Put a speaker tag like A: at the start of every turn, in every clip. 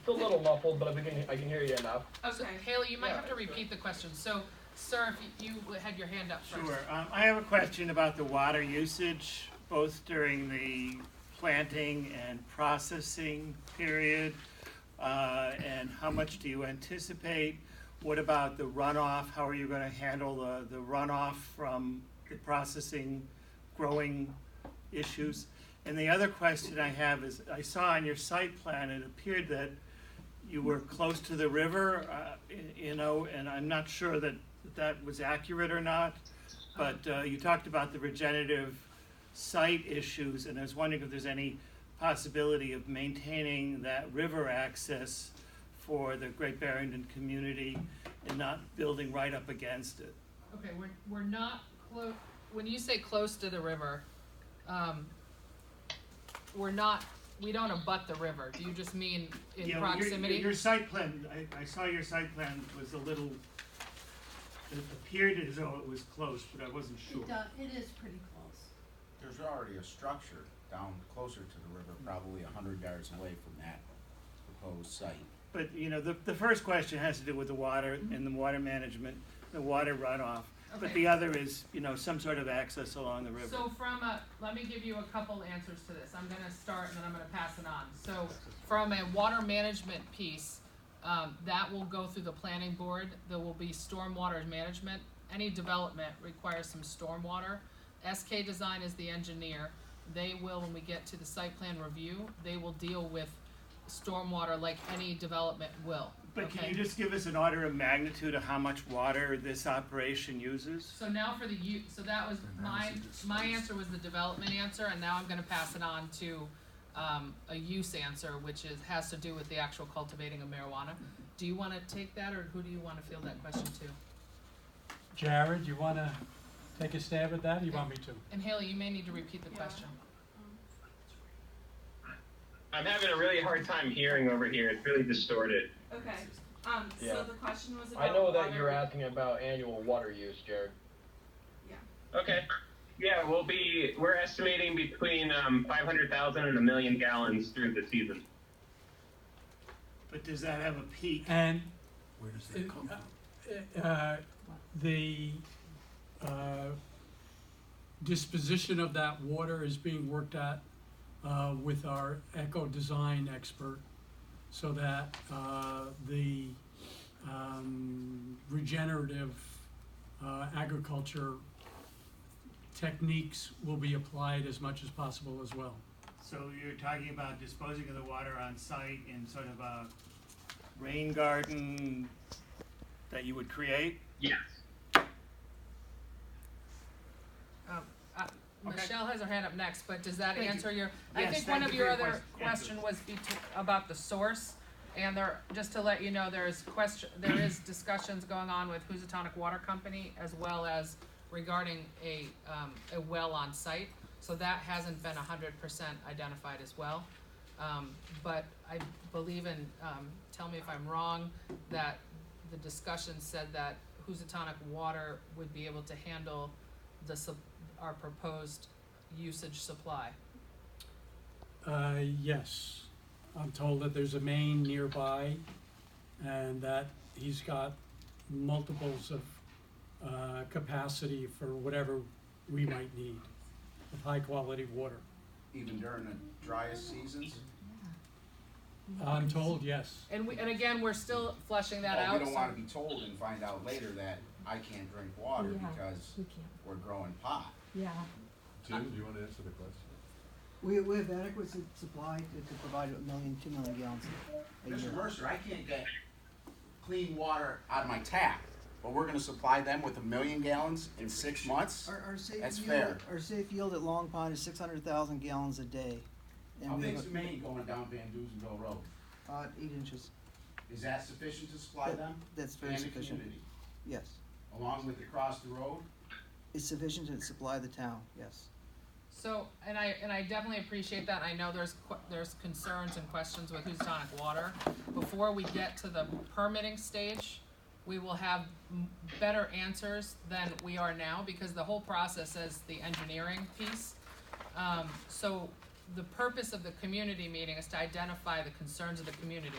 A: a little muffled, but I can hear you enough.
B: Okay.
C: So, Haley, you might
A: Yeah.
C: have to repeat the question. So, sir, if you had your hand up first.
D: Sure. I have a question about the water usage, both during the planting and processing period, and how much do you anticipate? What about the runoff? How are you going to handle the runoff from the processing, growing issues? And the other question I have is, I saw on your site plan, it appeared that you were close to the river, and I'm not sure that that was accurate or not, but you talked about the regenerative site issues, and I was wondering if there's any possibility of maintaining that river access for the Great Barrington community and not building right up against it.
C: Okay, we're not close. When you say close to the river, we don't abut the river. Do you just mean in proximity?
D: Your site plan, I saw your site plan was a little, it appeared as though it was close, but I wasn't sure.
E: It is pretty close.
F: There's already a structure down closer to the river, probably 100 yards away from that proposed site.
D: But, the first question has to do with the water and the water management, the water runoff. But
C: Okay.
D: the other is, some sort of access along the river.
C: So let me give you a couple answers to this. I'm gonna start and then I'm gonna pass it on. So from a water management piece, that will go through the planning board. There will be stormwater management. Any development requires some stormwater. SK Design is the engineer. They will, when we get to the site plan review, they will deal with stormwater like any development will.
D: But can you just give us an order of magnitude of how much water this operation uses?
C: So now for so that was my answer was the development answer, and now I'm gonna pass it on to a use answer, which has to do with the actual cultivating of marijuana. Do you wanna take that, or who do you wanna field that question to?
G: Jared, you want to take a stab at that, or you want me to?
C: And Haley, you may need to repeat the question.
H: I'm having a really hard time hearing over here. It's really distorted.
B: Okay.
A: Yeah.
B: So the question was about
A: I know that
B: water.
A: you're asking about annual water use, Jared.
H: Okay. Yeah, we're estimating between 500,000 and 1 million gallons through the season.
D: But does that have a peak?
G: And
F: Where does that come from?
G: the disposition of that water is being worked at with our eco design expert, so that the regenerative agriculture techniques will be applied as much as possible as well.
D: So you're talking about disposing of the water on site in sort of a rain garden that you would create?
H: Yes.
C: Michelle has her hand up next, but does that
D: Thank you.
C: answer your, I
D: Yes,
C: think
D: thank
C: one of
D: you
C: your
D: for your
C: other
D: question.
C: question was about the source. And just to let you know, there is discussions going on with Housatonic Water Company, as well as regarding a well on site. So that hasn't been 100% identified as well. But I believe in, tell me if I'm wrong, that the discussion said that Housatonic Water would be able to handle our proposed usage supply.
G: Yes, I'm told that there's a main nearby, and that he's got multiples of capacity for whatever we might need of high quality water.
F: Even during the driest seasons?
G: I'm told, yes.
C: And again, we're still fleshing that
F: Well,
C: out.
F: we don't
C: so-
F: wanna be told and find out later that I can't drink water because
E: We can't.
F: we're growing pot.
E: Yeah.
I: Jim, do you want to answer the question?
J: We have adequate supply to provide 2 million gallons a year.
F: Mr. Mercer, I can't get clean water out of my tap, but we're gonna supply them with 1 million gallons in 6 months?
J: Our safe
F: That's
J: yield,
F: fair.
J: our safe yield at Long Pond is 600,000 gallons a day. And
F: How
J: we
F: big's
J: have
F: the main going down Van Duzenville Road?
J: 8 inches.
F: Is that sufficient to supply them?
J: That's very
F: and the
J: sufficient.
F: community?
J: Yes.
F: Along with across the road?
J: It's sufficient to supply the town, yes.
C: So, and I definitely appreciate that. I know there's concerns and questions with Housatonic Water. Before we get to the permitting stage, we will have better answers than we are now, because the whole process is the engineering piece. So the purpose of the community meeting is to identify the concerns of the community,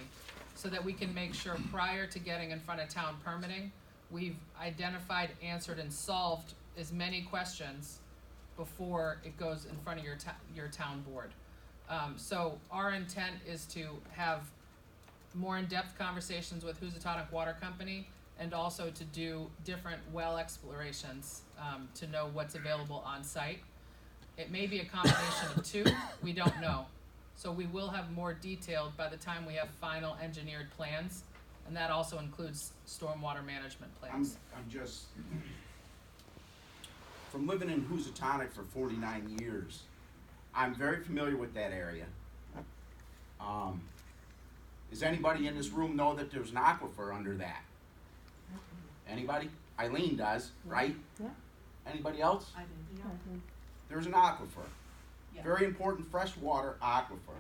C: so that we can make sure prior to getting in front of town permitting, we've identified, answered, and solved as many questions before it goes in front of your town board. So our intent is to have more in-depth conversations with Housatonic Water Company, and also to do different well explorations, to know what's available on site. It may be a combination of two, we don't know. So we will have more detailed by the time we have final engineered plans, and that also includes stormwater management plans.
F: I'm just, from living in Housatonic for 49 years, I'm very familiar with that area. Does anybody in this room know that there's an aquifer under that? Anybody? Eileen does, right?
B: Yeah.
F: Anybody else?
B: I didn't, yeah.
F: There's an aquifer.
B: Yeah.
F: Very important freshwater aquifer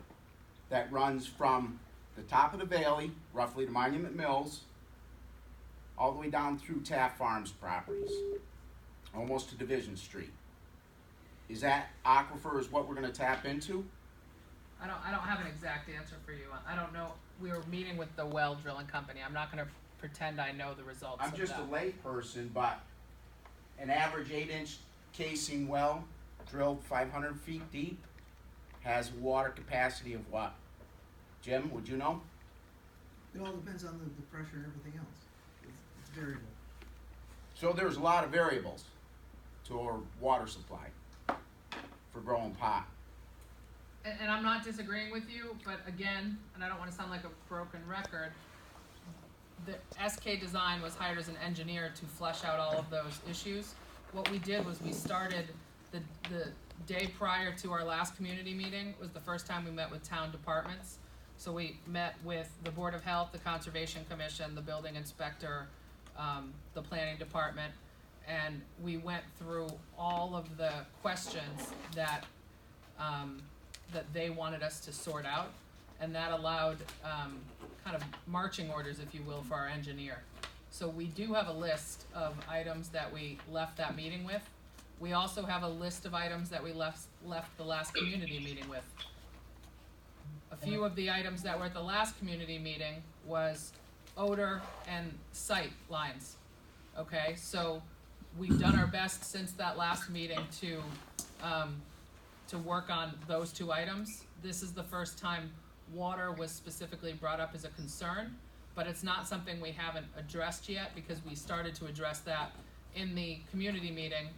F: that runs from the top of the valley, roughly to Monument Mills, all the way down through Taft Farms properties, almost to Division Street. Is that aquifer is what we're gonna tap into?
C: I don't have an exact answer for you. I don't know, we were meeting with the well drilling company, I'm not gonna pretend I know the results of
F: I'm
C: that.
F: just a lay person, but an average 8-inch casing well drilled 500 feet deep has water capacity of what? Jim, would you know?
J: It all depends on the pressure and everything else. It's variable.
F: So there's a lot of variables to our water supply for growing pot.
C: And I'm not disagreeing with you, but again, and I don't wanna sound like a broken record, the SK Design was hired as an engineer to flesh out all of those issues. What we did was we started the day prior to our last community meeting, was the first time we met with town departments. So we met with the Board of Health, the Conservation Commission, the building inspector, the planning department, and we went through all of the questions that that they wanted us to sort out, and that allowed kind of marching orders, if you will, for our engineer. So we do have a list of items that we left that meeting with. We also have a list of items that we left the last community meeting with. A few of the items that were at the last community meeting was odor and sight lines. Okay, so we've done our best since that last meeting to work on those two items. This is the first time water was specifically brought up as a concern, but it's not something we haven't addressed yet, because we started to address that in the community meeting.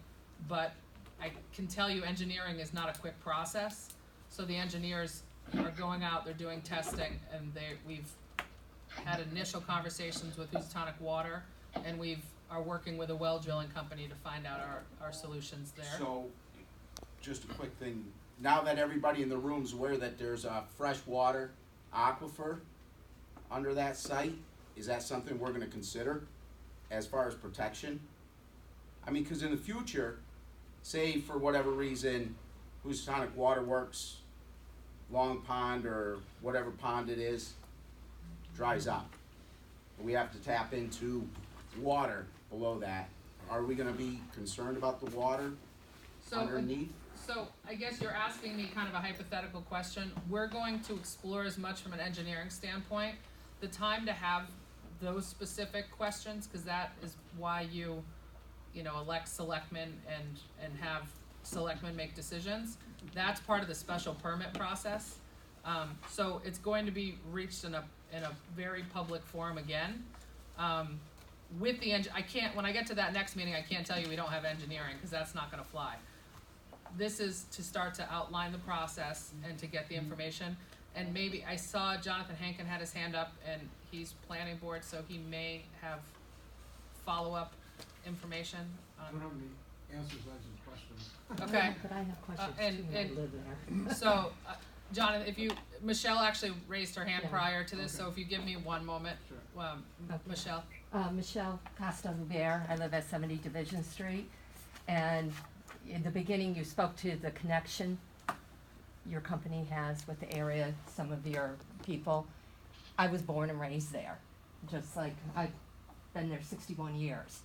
C: But I can tell you, engineering is not a quick process, so the engineers are going out, they're doing testing, and we've had initial conversations with Housatonic Water, and are working with a well drilling company to find out our solutions there.
F: So, just a quick thing, now that everybody in the room's aware that there's a freshwater aquifer under that site, is that something we're gonna consider as far as protection? I mean, cause in the future, say for whatever reason, Housatonic Water Works, Long Pond or whatever pond it is, dries up. We have to tap into water below that. Are we gonna be concerned about the water underneath?
C: So I guess you're asking me kind of a hypothetical question. We're going to explore as much from an engineering standpoint. The time to have those specific questions, because that is why you elect selectmen and have selectmen make decisions. That's part of the special permit process. So it's going to be reached in a very public forum again. With the when I get to that next meeting, I can't tell you we don't have engineering, because that's not gonna fly. This is to start to outline the process and to get the information. And maybe, I saw Jonathan Hankin had his hand up, and he's planning board, so he may have follow-up information
I: I
C: on.
I: don't have any answers to these questions.
C: Okay,
B: But I have questions
C: and-
B: too, I live there.
C: so, Jonathan, Michelle actually raised her hand
B: Yeah.
C: prior to this,
I: Okay.
C: so if you give me one moment,
I: Sure.
B: Okay.
C: Michelle.
B: Michelle Costa-Hubert, I live at 70 Division Street, and in the beginning, you spoke to the connection your company has with the area, some of your people. I was born and raised there, just like I've been there 61 years.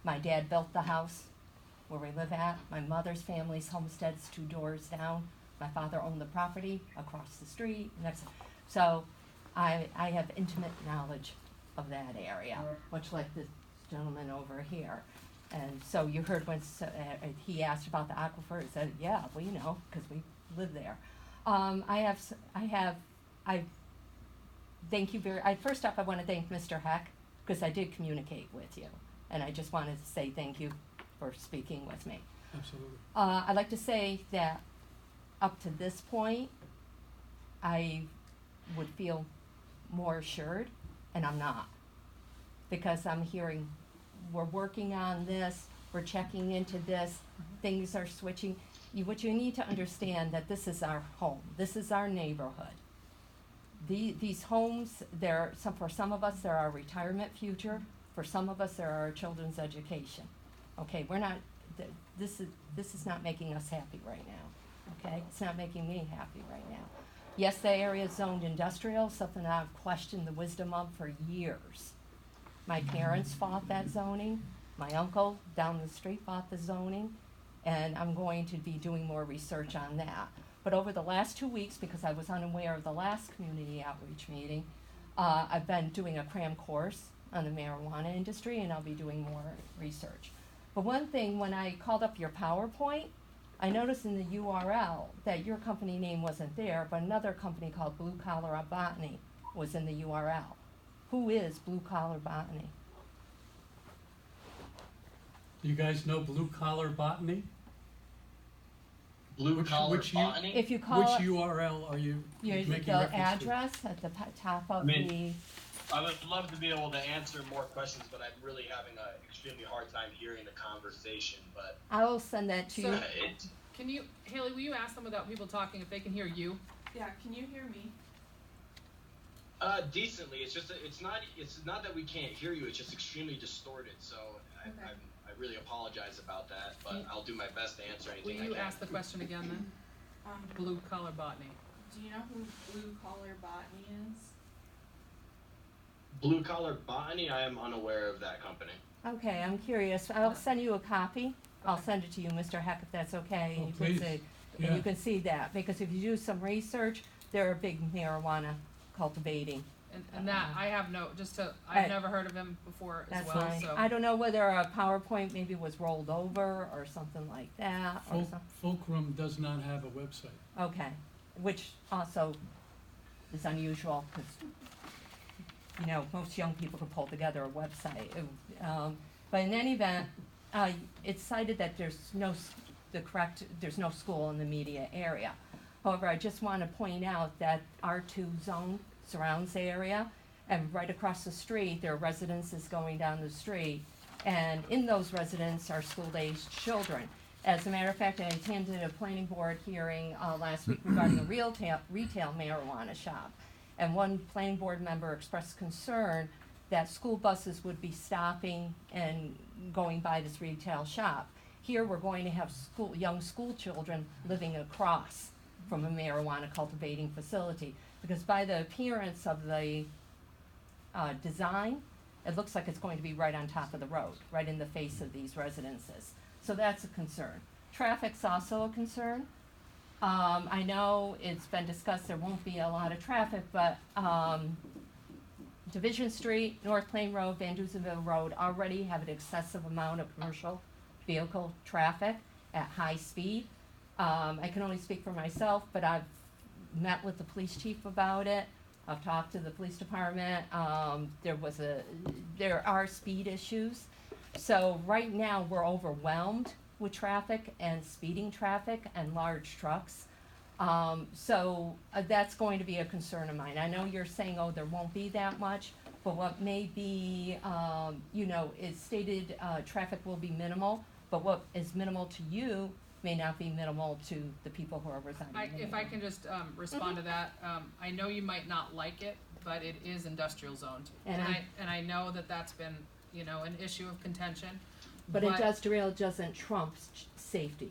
B: My dad built the house where we live at. My mother's family's homestead's 2 doors down. My father owned the property across the street, next, so I have intimate knowledge of that area, much like this gentleman over here. And so you heard when he asked about the aquifer, he said, yeah, we know, because we live there. Thank you first off, I want to thank Mr. Heck, because I did communicate with you. And I just wanted to say thank you for speaking with me.
G: Absolutely.
B: I'd like to say that up to this point, I would feel more assured, and I'm not. Because I'm hearing, we're working on this, we're checking into this, things are switching. What you need to understand that this is our home, this is our neighborhood. These homes, for some of us, they're our retirement future. For some of us, they're our children's education. Okay, this is not making us happy right now. Okay, it's not making me happy right now. Yes, the area is zoned industrial, something I've questioned the wisdom of for years. My parents fought that zoning. My uncle down the street fought the zoning, and I'm going to be doing more research on that. But over the last 2 weeks, because I was unaware of the last community outreach meeting, I've been doing a cram course on the marijuana industry, and I'll be doing more research. But one thing, when I called up your PowerPoint, I noticed in the URL that your company name wasn't there, but another company called Blue Collar Botany was in the URL. Who is Blue Collar Botany?
G: Do you guys know Blue Collar Botany?
A: Blue collar
G: which you-
A: botany?
B: If you call
G: Which
B: it
G: URL are you making
B: the
G: reference to?
B: address at the top of
E: I mean, I would love to be able to answer more questions, but I'm really having an extremely hard time hearing the conversation. But
B: I will send that to
C: So-
B: you.
E: it,
C: Can you, Haley, will you ask them without people talking if they can hear you?
K: Yeah, can you hear me?
E: decently, it's not that we can't hear you. It's just extremely distorted. So I really apologize about that, but I'll do my best to answer
C: Will
E: anything I
C: you
E: can.
C: ask the question again then? Blue collar botany.
K: Do you know who Blue Collar Botany is?
E: Blue collar botany. I am unaware of that company.
B: Okay, I'm curious. I'll send you a copy. I'll send it to you, Mr. Heck, if that's okay.
G: Oh,
B: And you can
G: please.
B: see,
G: Yeah.
B: and you can see that, because if you do some research, they're a big marijuana cultivating.
C: And that, I have no, I've
B: Right.
C: never heard of him before as
B: That's
C: well,
B: fine.
C: so.
B: I don't know whether a PowerPoint maybe was rolled over or something like that, or something.
G: Fulcrum does not have a website.
B: Okay, which also is unusual, because, you know, most young people can pull together a website. But in any event, it's cited that there's no school in the media area. However, I just want to point out that R2 zone surrounds the area, and right across the street, there are residences going down the street, and in those residences are school-aged children. As a matter of fact, I attended a planning board hearing last week regarding a retail marijuana shop. And one planning board member expressed concern that school buses would be stopping and going by this retail shop. Here, we're going to have young school children living across from a marijuana cultivating facility. Because by the appearance of the design, it looks like it's going to be right on top of the road, right in the face of these residences. So that's a concern. Traffic's also a concern. I know it's been discussed there won't be a lot of traffic, but Division Street, North Plain Road, Van Duzenville Road already have an excessive amount of commercial vehicle traffic at high speed. I can only speak for myself, but I've met with the police chief about it. I've talked to the police department. There are speed issues. So right now, we're overwhelmed with traffic and speeding traffic and large trucks. That's going to be a concern of mine. I know you're saying, oh, there won't be that much, but what may be, it's stated traffic will be minimal, but what is minimal to you may not be minimal to the people who are residing.
C: If I can just respond to that, I know you might not like it, but it is industrial zoned.
B: And
C: And I know that that's been, an issue of contention.
B: But industrial doesn't trump safety.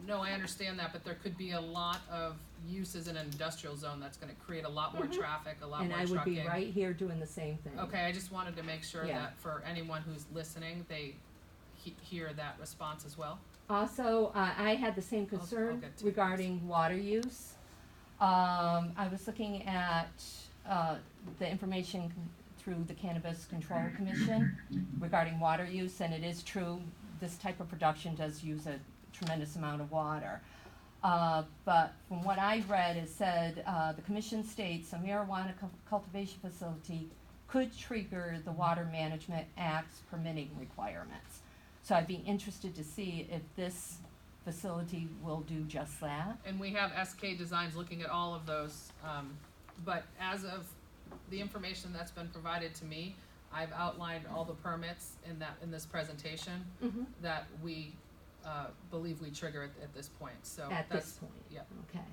C: No, I understand that, but there could be a lot of uses in an industrial zone that's gonna create a lot more traffic, a lot
B: And
C: more
B: I
C: trucking.
B: would be right here doing the same thing.
C: Okay, I just wanted to make sure
B: Yeah.
C: that for anyone who's listening, they hear that response as well.
B: Also, I had the same concern
C: get to
B: regarding water use. I was looking at the information through the Cannabis Control Commission regarding water use, and it is true, this type of production does use a tremendous amount of water. But from what I read, it said, the commission states a marijuana cultivation facility could trigger the Water Management Act's permitting requirements. So I'd be interested to see if this facility will do just that.
C: And we have SK Designs looking at all of those, but as of the information that's been provided to me, I've outlined all the permits in this presentation
B: Mm-hmm.
C: that we believe we trigger at this point, so
B: At
C: that's,
B: this point.
C: yeah.
B: Okay.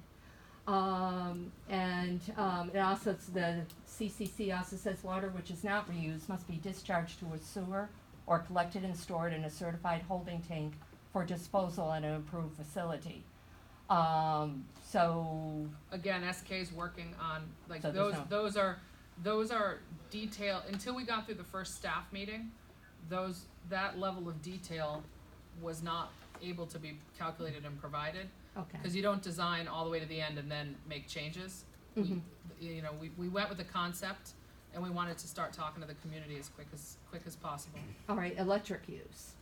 B: It also, the CCC also says water which is not reused must be discharged to a sewer or collected and stored in a certified holding tank for disposal at an approved facility. So,
C: Again, SK's working on, like,
B: So there's
C: those are detail, until we got through the first staff meeting, that level of detail was not able to be calculated and provided.
B: okay.
C: Cause you don't design all the way to the end and then make changes.
B: Mhm.
C: We went with the concept and we wanted to start talking to the community as quick as possible.
B: All right, electric use.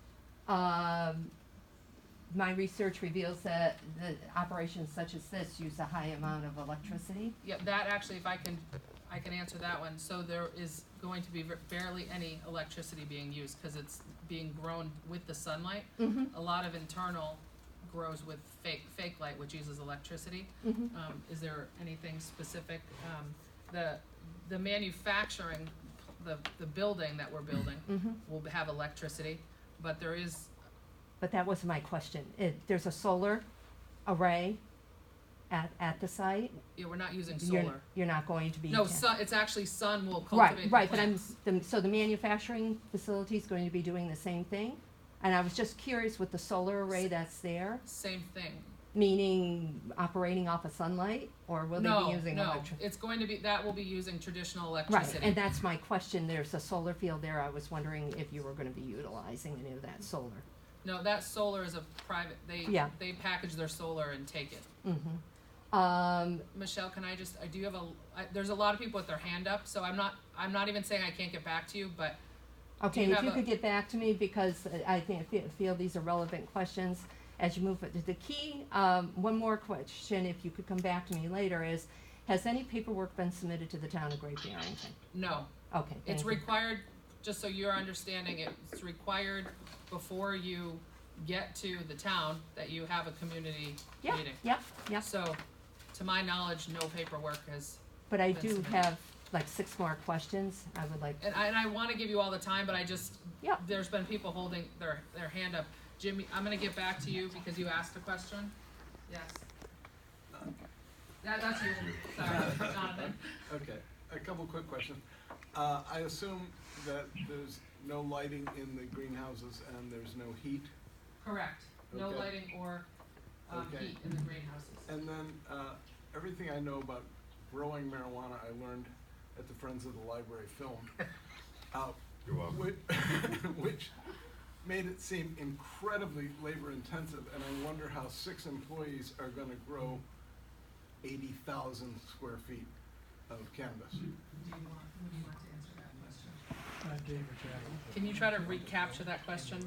B: My research reveals that the operations such as this use a high amount of electricity.
C: Yeah, that actually, if I can answer that one. So there is going to be barely any electricity being used because it's being grown with the sunlight.
B: Mm-hmm.
C: A lot of internal grows with fake light, which uses electricity.
B: Mm-hmm.
C: Is there anything specific? The manufacturing, the building that we're building
B: Mm-hmm.
C: will have electricity, but there is,
B: But that wasn't my question. There's a solar array at the site.
C: yeah, we're not using
B: You're-
C: solar.
B: You're not going to be.
C: No, it's actually sun will cultivate
B: Right,
C: the
B: but
C: plants.
B: so the manufacturing facility is going to be doing the same thing? And I was just curious with the solar array that's there,
C: Same thing.
B: meaning operating off of sunlight, or will they be using
C: No,
B: electric?
C: it's going to be, that will be using traditional
B: Right,
C: electricity.
B: and that's my question. There's a solar field there. I was wondering if you were gonna be utilizing any of that solar.
C: No, that solar is a private,
B: Yeah.
C: they package their solar and take it.
B: Mm-hmm.
C: Michelle, can I do you have there's a lot of people with their hand up, so I'm not even saying I can't get back to you, but
B: Okay,
C: Do you
B: if
C: have
B: you
C: a-
B: could get back to me, because I feel these are relevant questions as you move. The key, one more question, if you could come back to me later, is, has any paperwork been submitted to the town of Great Barrington?
C: no.
B: Okay, thank
C: It's
B: you.
C: required, just so you're understanding, it's required before you get to the town that you have a community
B: Yeah,
C: meeting.
B: yeah,
C: So, to my knowledge, no paperwork has,
B: but I
C: been
B: do
C: submitted.
B: have like 6 more questions I would like.
C: and I wanna give you all the time, but
B: Yeah.
C: there's been people holding their hand up. Jimmy, I'm gonna get back to you because you asked a question. Yes. That's you, sorry, Jonathan.
I: Okay, a couple quick questions. I assume that there's no lighting in the greenhouses and there's no heat.
C: Correct, no
I: Okay.
C: lighting or,
I: Okay.
C: heat in the greenhouses.
I: And then, everything I know about growing marijuana, I learned at the Friends of the Library film.
L: You're welcome.
I: Which made it seem incredibly labor intensive, and I wonder how 6 employees are gonna grow 80,000 square feet of cannabis.
C: Who do you want to answer that question?
G: Dave or Jack?
C: Can you try to recapture that question?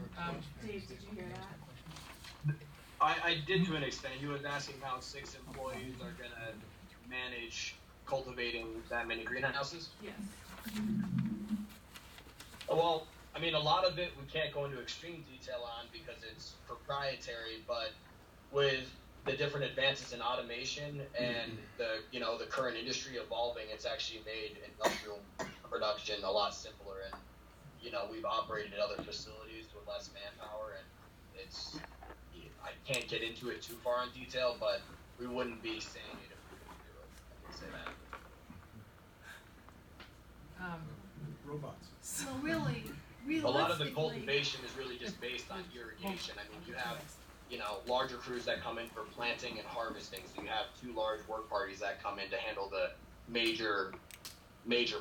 K: Dave, did you hear that?
E: I did to an extent. He was asking how 6 employees are gonna manage cultivating that many greenhouses.
K: Yes.
E: Well, I mean, a lot of it we can't go into extreme detail on because it's proprietary, but with the different advances in automation and the current industry evolving, it's actually made industrial production a lot simpler. And we've operated at other facilities with less manpower, and I can't get into it too far in detail, but we wouldn't be saying it if we couldn't do it. I can say that.
I: Robots.
K: So really,
E: A lot of the
K: realistically,
E: cultivation is really just based on irrigation. I mean, you have, larger crews that come in for planting and harvesting. So you have 2 large work parties that come in to handle the major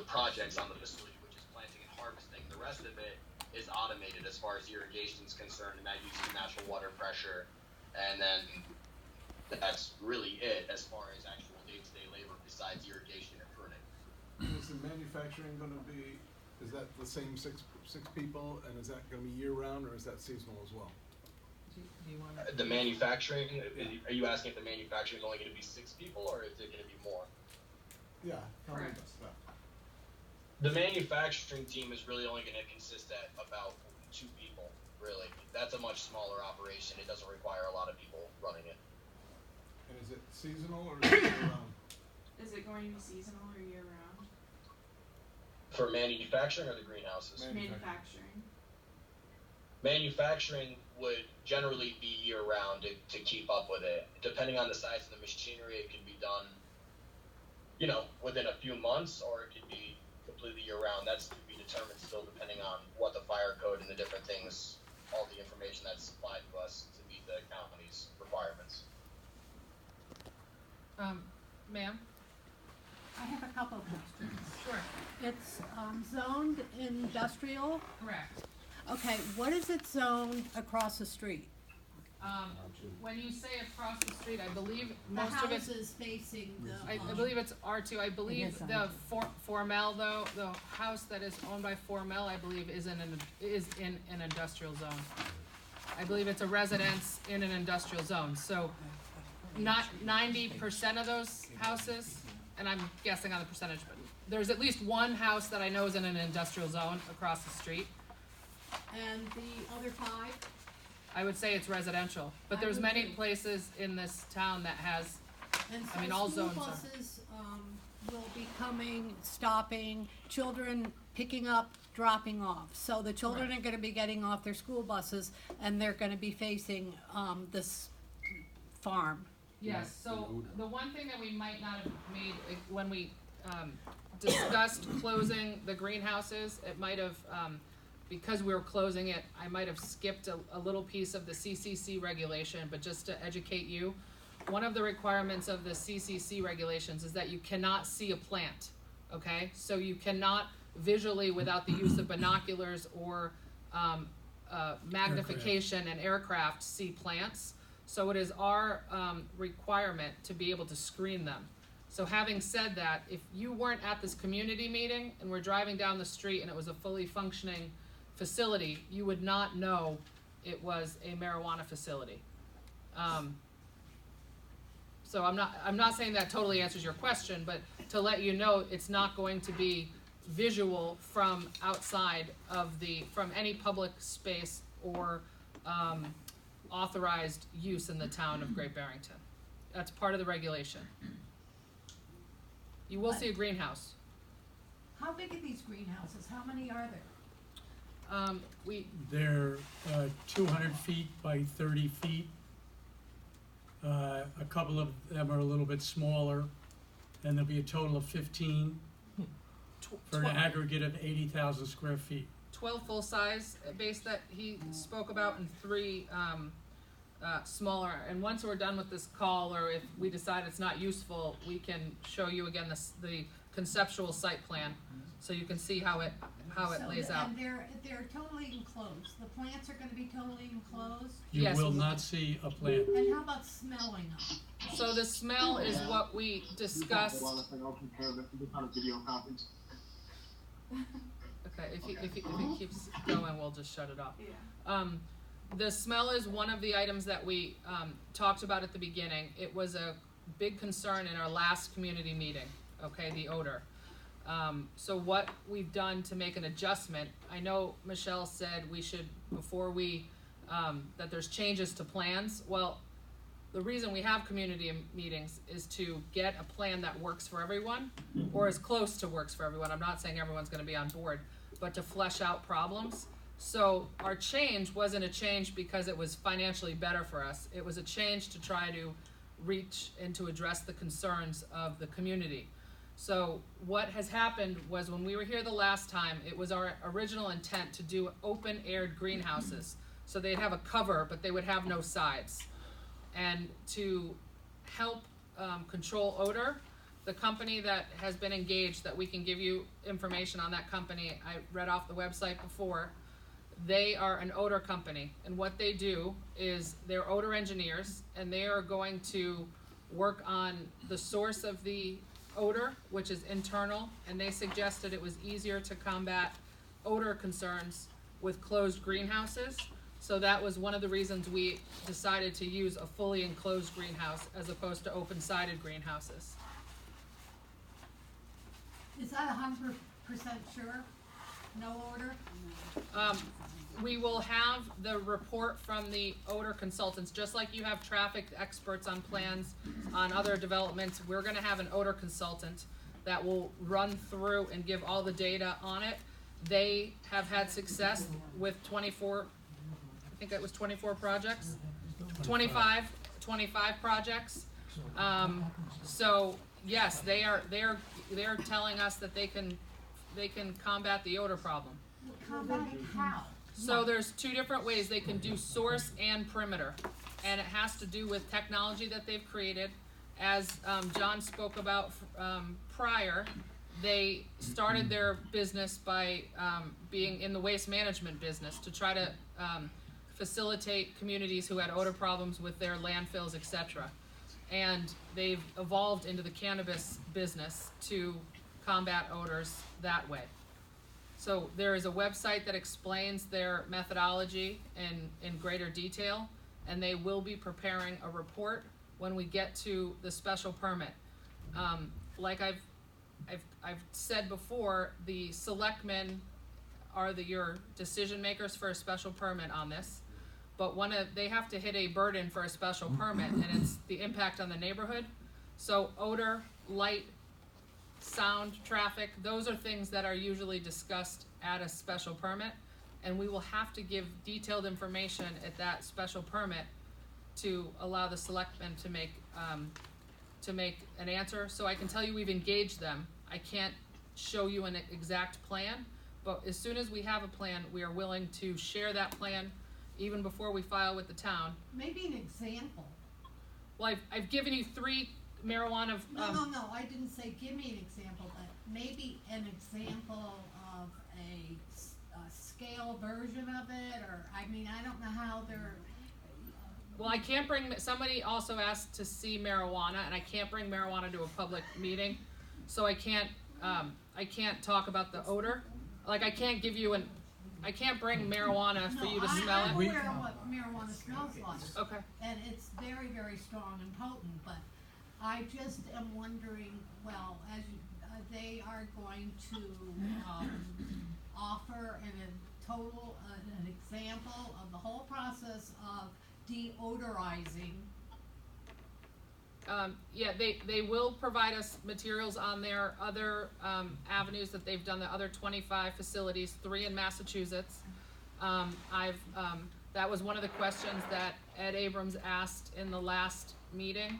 E: projects on the facility, which is planting and harvesting. The rest of it is automated as far as irrigation is concerned, and that uses natural water pressure, and then that's really it as far as actual day-to-day labor besides irrigation and pruning.
I: Is the manufacturing gonna be, is that the same six people, and is that gonna be year-round, or is that seasonal as well?
C: Do you wanna?
E: The manufacturing, are you asking if the manufacturing is only going to be 6 people, or is it going to be more?
I: Yeah. Tell me
C: Correct.
I: about that.
E: The manufacturing team is really only going to consist at about 2 people, really. That's a much smaller operation. It doesn't require a lot of people running it.
I: And is it seasonal or is it year-round?
K: Is it going to be seasonal or year round?
E: For manufacturing or the greenhouses?
K: Manufacturing.
E: Manufacturing would generally be year-round to keep up with it. Depending on the size of the machinery, it can be done, within a few months, or it could be completely year-round. That's to be determined still, depending on what the fire code and the different things, all the information that's supplied to us to meet the county's requirements.
C: Ma'am?
M: I have a couple of questions.
C: Sure.
M: It's zoned industrial.
C: Correct.
M: Okay, what is it zoned across the street?
C: When you say across the street, I believe
M: The
C: most of it's,
M: houses facing the.
C: I believe it's R2. I believe
B: is
C: the
B: R2.
C: Formel though, the house that is owned by Formel, I believe is in an industrial zone. I believe it's a residence in an industrial zone, so not 90% of those houses, and I'm guessing on the percentage, but there's at least one house that I know is in an industrial zone across the street.
M: And the other 5?
C: I would say it's residential, but
M: I
C: there's
M: would
C: many
M: think-
C: places in this town that has,
M: And
C: I mean, all zones
M: school
C: are.
M: buses, will be coming, stopping, children picking up, dropping off. So the children are gonna be getting off their school buses and they're gonna be facing, this farm.
C: yes, so the one thing that we might not have made, when we, discussed closing the greenhouses, it might have, because we were closing it, I might have skipped a little piece of the CCC regulation, but just to educate you, one of the requirements of the CCC regulations is that you cannot see a plant, okay? So you cannot visually, without the use of binoculars or magnification and aircraft, see plants. So it is our requirement to be able to screen them. So having said that, if you weren't at this community meeting and we're driving down the street and it was a fully functioning facility, you would not know it was a marijuana facility. So I'm not saying that totally answers your question, but to let you know, it's not going to be visual from outside of from any public space or authorized use in the town of Great Barrington. That's part of the regulation. You will see a greenhouse.
M: How big are these greenhouses? How many are there?
G: They're 200 feet by 30 feet. A couple of them are a little bit smaller, and there'll be a total of 15 for an aggregate of 80,000 square feet.
C: 12 full-size base that he spoke about, and 3 smaller. And once we're done with this call, or if we decide it's not useful, we can show you again the conceptual site plan, so you can see how it lays out.
M: And they're totally enclosed. The plants are gonna be totally enclosed?
G: You
C: Yes.
G: will not see a plant.
M: And how about smelling them?
C: So the smell is what we discussed. Okay, if it keeps going, we'll just shut it off.
K: Yeah.
C: The smell is one of the items that we talked about at the beginning. It was a big concern in our last community meeting, okay, the odor. So what we've done to make an adjustment, I know Michelle said we should, before we, that there's changes to plans. Well, the reason we have community meetings is to get a plan that works for everyone, or as close to works for everyone. I'm not saying everyone's gonna be on board, but to flesh out problems. So our change wasn't a change because it was financially better for us. It was a change to try to reach and to address the concerns of the community. So what has happened was, when we were here the last time, it was our original intent to do open-aired greenhouses. So they'd have a cover, but they would have no sides. And to help control odor, the company that has been engaged, that we can give you information on that company, I read off the website before, They are an odor company, and what they do is they're odor engineers, and they are going to work on the source of the odor, which is internal, and they suggested it was easier to combat odor concerns with closed greenhouses. So that was one of the reasons we decided to use a fully enclosed greenhouse as opposed to open-sided greenhouses.
M: Is that 100% sure? No odor?
C: We will have the report from the odor consultants, just like you have traffic experts on plans on other developments. We're gonna have an odor consultant that will run through and give all the data on it. They have had success with 24, I think it was 24 projects, 25 projects. So yes, they are telling us that they can combat the odor problem.
M: Combat how?
C: So there's two different ways they can do source and perimeter, and it has to do with technology that they've created. As John spoke about prior, they started their business by being in the waste management business to try to facilitate communities who had odor problems with their landfills, etc. And they've evolved into the cannabis business to combat odors that way. So there is a website that explains their methodology in greater detail, and they will be preparing a report when we get to the special permit. Like I've said before, the selectmen are your decision makers for a special permit on this, but they have to hit a burden for a special permit, and it's the impact on the neighborhood. So odor, light, sound, traffic, those are things that are usually discussed at a special permit, and we will have to give detailed information at that special permit to allow the selectmen to make an answer. So I can tell you we've engaged them. I can't show you an exact plan, but as soon as we have a plan, we are willing to share that plan even before we file with the town.
M: Maybe an example.
C: Well, I've given you 3 marijuana.
M: No, I didn't say give me an example, but maybe an example of a scale version of it, or, I mean, I don't know how they're.
C: Well, I can't bring, somebody also asked to see marijuana, and I can't bring marijuana to a public meeting, so I can't talk about the odor. Like, I can't bring marijuana for you to smell it.
M: I'm aware of what marijuana smells like.
C: Okay.
M: And it's very, very strong and potent, but I just am wondering, well, as they are going to offer an example of the whole process of deodorizing.
C: Yeah, they will provide us materials on their other avenues that they've done, the other 25 facilities, 3 in Massachusetts. That was one of the questions that Ed Abrams asked in the last meeting.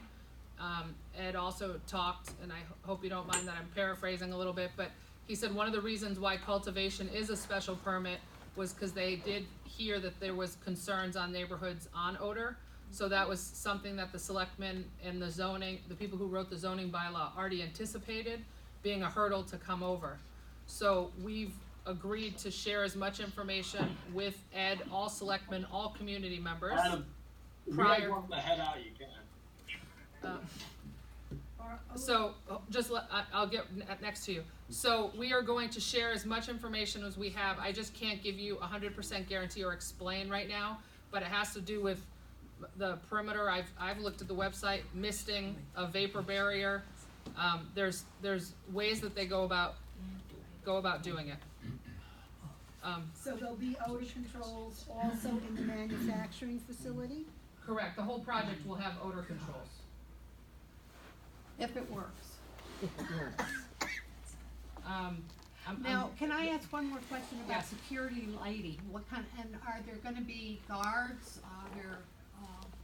C: Ed also talked, and I hope you don't mind that I'm paraphrasing a little bit, but he said one of the reasons why cultivation is a special permit was because they did hear that there was concerns on neighborhoods on odor. So that was something that the selectmen and the people who wrote the zoning bylaw already anticipated being a hurdle to come over. So we've agreed to share as much information with Ed, all selectmen, all community members.
N: Adam,
C: prior.
N: the head out you can.
C: So I'll get next to you. So we are going to share as much information as we have. I just can't give you 100% guarantee or explain right now, but it has to do with the perimeter. I've looked at the website, misting, a vapor barrier. There's ways that they go about doing it.
O: So there'll be odor controls also in the manufacturing facility?
C: Correct. The whole project will have odor controls.
M: If it works.
O: Now, can I ask one more question about
C: Yes.
O: security lighting? And are there gonna be guards?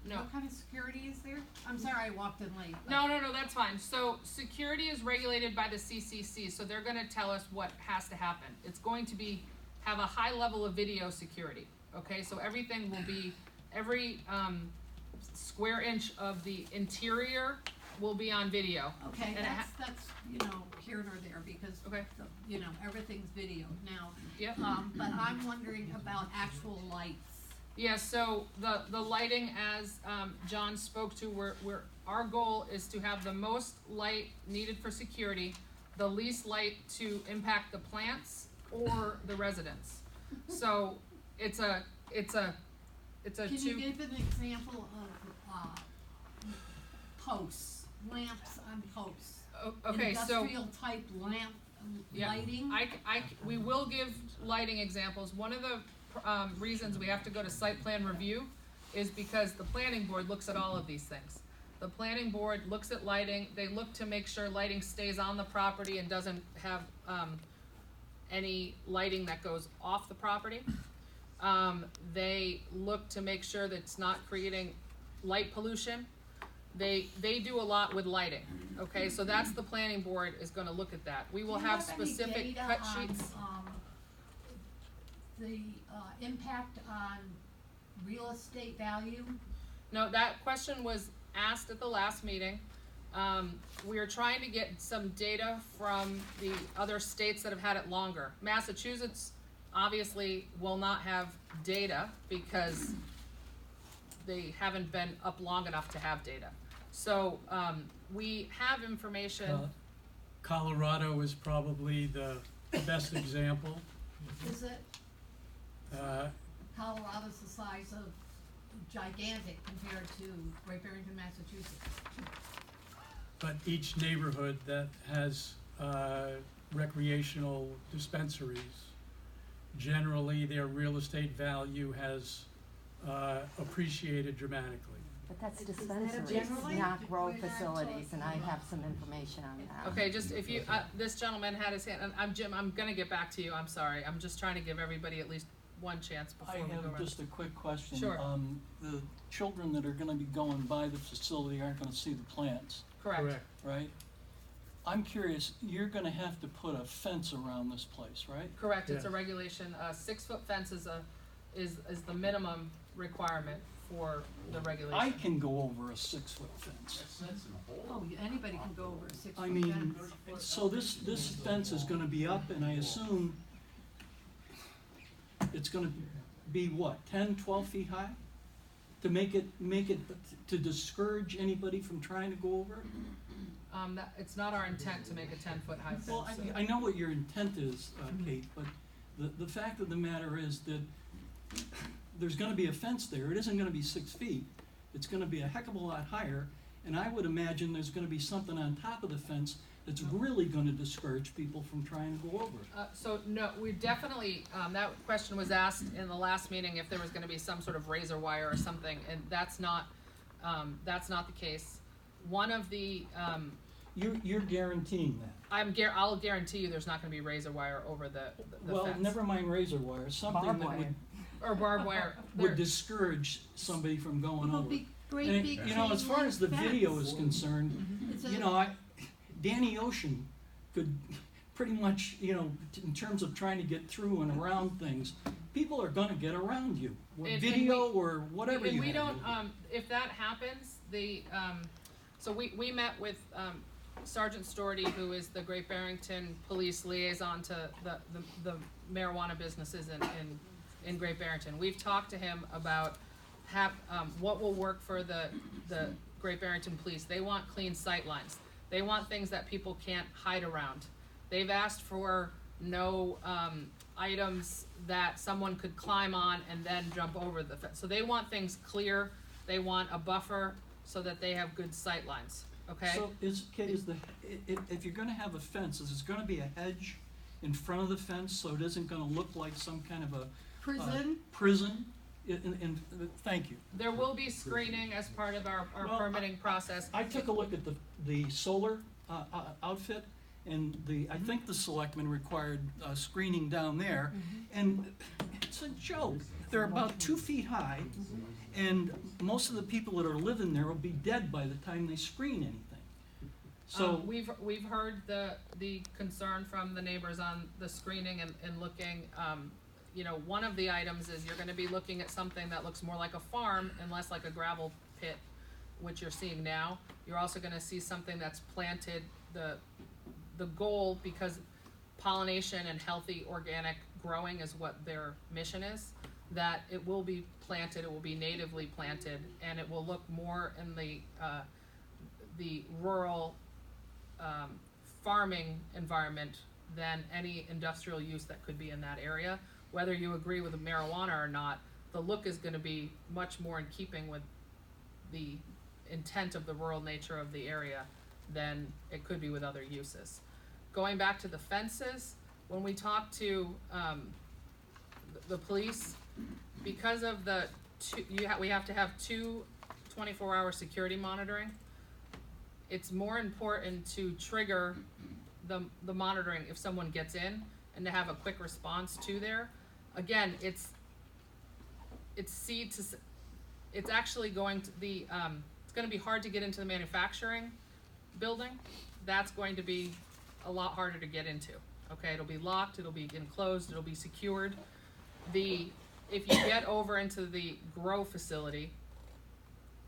C: No.
M: What kind of security is there? I'm sorry I walked in late. but-
C: No, that's fine. So security is regulated by the CCC, so they're gonna tell us what has to happen. It's going to have a high level of video security, okay? So everything will be, every square inch of the interior will be on video.
M: Okay,
C: And
M: that's, here nor there, because,
C: Okay.
M: everything's video now.
C: Yep.
M: But I'm wondering about actual lights.
C: Yeah, so the lighting, as John spoke to, our goal is to have the most light needed for security, the least light to impact the plants or the residents. So it's a
M: Can
C: two.
M: you give an example of posts, lamps on posts?
C: Okay, so
M: Industrial type lamp
C: yeah,
M: lighting?
C: we will give lighting examples. One of the reasons we have to go to site plan review is because the planning board looks at all of these things. The planning board looks at lighting, they look to make sure lighting stays on the property and doesn't have any lighting that goes off the property. They look to make sure that it's not creating light pollution. They do a lot with lighting, okay? So that's the planning board is gonna look at that. We will have specific cut sheets.
M: The impact on real estate value?
C: No, that question was asked at the last meeting. We are trying to get some data from the other states that have had it longer. Massachusetts obviously will not have data because they haven't been up long enough to have data. So we have information.
G: Colorado is probably the best example.
M: Is it? Colorado's the size of gigantic compared to Great Barrington, Massachusetts.
G: But each neighborhood that has recreational dispensaries, generally their real estate value has appreciated dramatically.
B: But that's dispensaries,
M: generally?
B: not grow
M: We're not
B: facilities, and I
M: talking
B: have some information on that.
C: Okay, just if you, this gentleman had his hand, and I'm Jim, I'm gonna get back to you, I'm sorry. I'm just trying to give everybody at least one chance before
N: I
C: we go
N: have
C: around.
N: just a quick question.
C: Sure.
N: The children that are gonna be going by the facility aren't gonna see the plants,
C: Correct.
N: right? I'm curious, you're gonna have to put a fence around this place, right?
C: Correct, it's a
G: Yes.
C: regulation, 6-foot fence is the minimum requirement for the regulation.
N: I can go over a 6-foot fence.
M: Oh, anybody can go over a 6-foot
N: I mean,
M: fence.
N: so this fence is gonna be up, and I assume it's gonna be what, 10, 12 feet high? To make it, to discourage anybody from trying to go over it?
C: It's not our intent to make a 10-foot high fence.
N: Well, I know what your intent is, Kate, but the fact of the matter is that there's gonna be a fence there, it isn't gonna be 6 feet, it's gonna be a heck of a lot higher, and I would imagine there's gonna be something on top of the fence that's really gonna discourage people from trying to go over it.
C: So no, we definitely, that question was asked in the last meeting if there was gonna be some sort of razor wire or something, and that's not the case. One of the,
N: You're guaranteeing that?
C: I'll guarantee you there's not gonna be razor wire over the
N: Well,
C: fence.
N: never mind razor wire, something
B: Barbed
N: that
B: wire.
C: Or barbed wire.
N: would discourage somebody from going
M: It'll
N: over it.
M: be great
N: And,
M: big
N: you know, as far as the
M: chain link
N: video
M: fence.
N: is concerned,
M: It's a-
N: you know, Danny Ocean could pretty much, you know, in terms of trying to get through and around things, people are gonna get around you.
C: And
N: Video or whatever
C: And
N: you
C: we
N: have.
C: don't, if that happens, so we met with, Sergeant Storty, who is the Great Barrington Police Liaison to the marijuana businesses in Great Barrington. We've talked to him about what will work for the Great Barrington Police. They want clean sight lines. They want things that people can't hide around. They've asked for no items that someone could climb on and then jump over the fence. So they want things clear. They want a buffer so that they have good sight lines. Okay?
N: So if you're gonna have a fence, is it gonna be a hedge in front of the fence, so it isn't gonna look like some kind of a
M: Prison?
N: prison? Thank you.
C: There will be screening as part of our
N: Well,
C: permitting process.
N: I took a look at the solar outfit, and I think the selectmen required screening down there, and it's a joke. They're about 2 feet high, and most of the people that are living there will be dead by the time they screen anything. So
C: We've heard the concern from the neighbors on the screening and looking, you know, one of the items is you're gonna be looking at something that looks more like a farm and less like a gravel pit, which you're seeing now. You're also gonna see something that's planted, the goal, because pollination and healthy organic growing is what their mission is, that it will be planted, it will be natively planted, and it will look more in the rural farming environment than any industrial use that could be in that area. Whether you agree with the marijuana or not, the look is going to be much more in keeping with the intent of the rural nature of the area than it could be with other uses. Going back to the fences, when we talk to the police, because of the we have to have two 24-hour security monitoring, it's more important to trigger the monitoring if someone gets in and to have a quick response to there. Again, it's actually going to be it's going to be hard to get into the manufacturing building. That's going to be a lot harder to get into. Okay, it'll be locked, it'll be enclosed, it'll be secured. If you get over into the grow facility,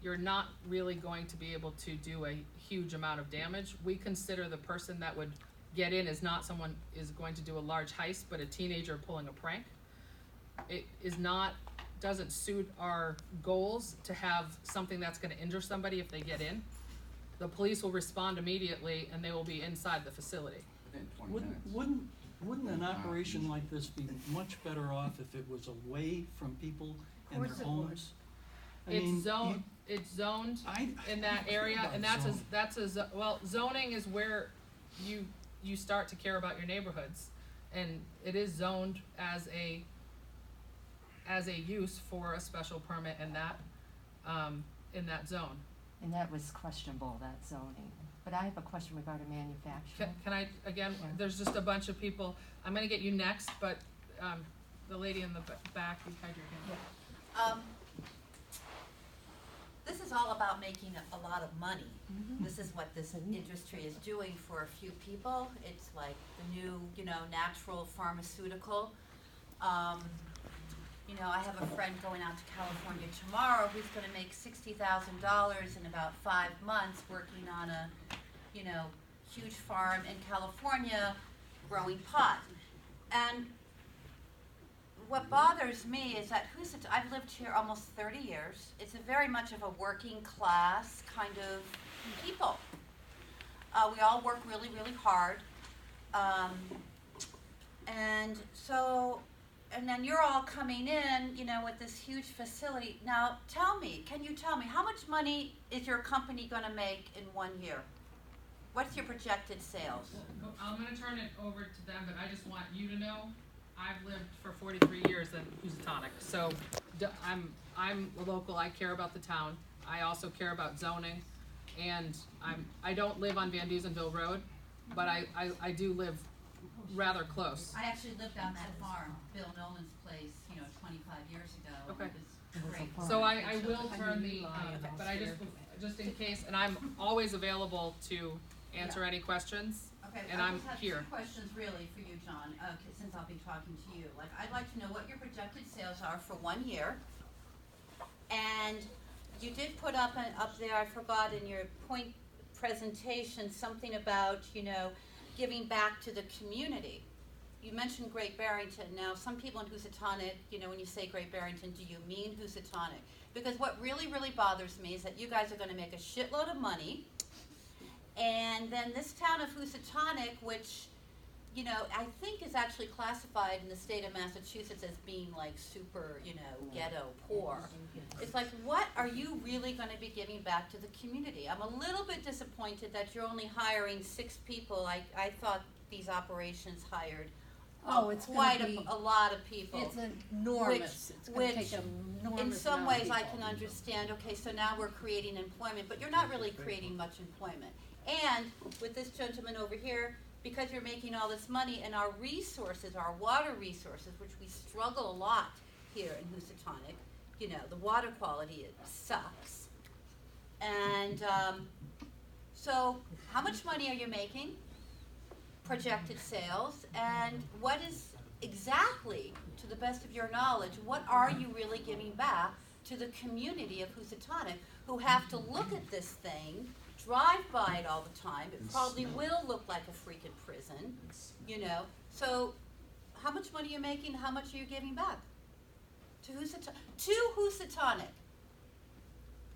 C: you're not really going to be able to do a huge amount of damage. We consider the person that would get in as not someone is going to do a large heist, but a teenager pulling a prank. It doesn't suit our goals to have something that's going to injure somebody if they get in. The police will respond immediately and they will be inside the facility.
F: Within 20 minutes.
N: Wouldn't an operation like this be much better off if it was away from people and their homes?
C: It's zoned in that area, and zoning is where you start to care about your neighborhoods, and it is zoned as a use for a special permit in that zone.
B: And that was questionable, that zoning. But I have a question regarding manufacturing.
C: Can I, again, there's just a bunch of people, I'm gonna get you next, but, the lady in the back, you had your hand.
P: This is all about making a lot of money. This is what this industry is doing for a few people. It's like the new, natural pharmaceutical. I have a friend going out to California tomorrow who's gonna make $60,000 in about 5 months working on a, huge farm in California growing pot. And what bothers me is that I've lived here almost 30 years. It's very much of a working class kind of people. We all work really, really hard. And then you're all coming in, with this huge facility. Now, can you tell me, how much money is your company gonna make in 1 year? What's your projected sales?
C: I'm gonna turn it over to them, but I just want you to know, I've lived for 43 years in Housatonic, so I'm a local, I care about the town. I also care about zoning, and I don't live on Van Dusenville Road, but I do live rather close.
P: I actually lived on that farm, Bill Nolan's place, 25 years ago.
C: Okay.
P: It was great.
C: So I will turn but I just in case, and I'm always available to answer any questions.
P: Okay,
C: and
P: I
C: I'm
P: just have
C: here.
P: 2 questions really for you, John, since I'll be talking to you. I'd like to know what your projected sales are for 1 year. And you did put up there, I forgot in your point presentation, something about, giving back to the community. You mentioned Great Barrington. Now, some people in Housatonic, when you say Great Barrington, do you mean Housatonic? Because what really, really bothers me is that you guys are going to make a shitload of money, and then this town of Housatonic, which, I think is actually classified in the state of Massachusetts as being like super, ghetto poor. It's like, what are you really going to be giving back to the community? I'm a little bit disappointed that you're only hiring 6 people. I thought these operations hired
M: it's
P: quite
M: gonna be,
P: a lot of people.
M: It's enormous. It's gonna take an enormous
P: in some
M: amount of
P: ways I
M: people.
P: can understand, okay, so now we're creating employment, but you're not really creating much employment. And with this gentleman over here, because you're making all this money and our resources, our water resources, which we struggle a lot here in Housatonic, the water quality, it sucks. And so how much money are you making? Projected sales, and what is exactly, to the best of your knowledge, what are you really giving back to the community of Housatonic, who have to look at this thing, drive by it all the time? It probably will look like a freaking prison, So, how much money are you making, how much are you giving back? To Housatonic.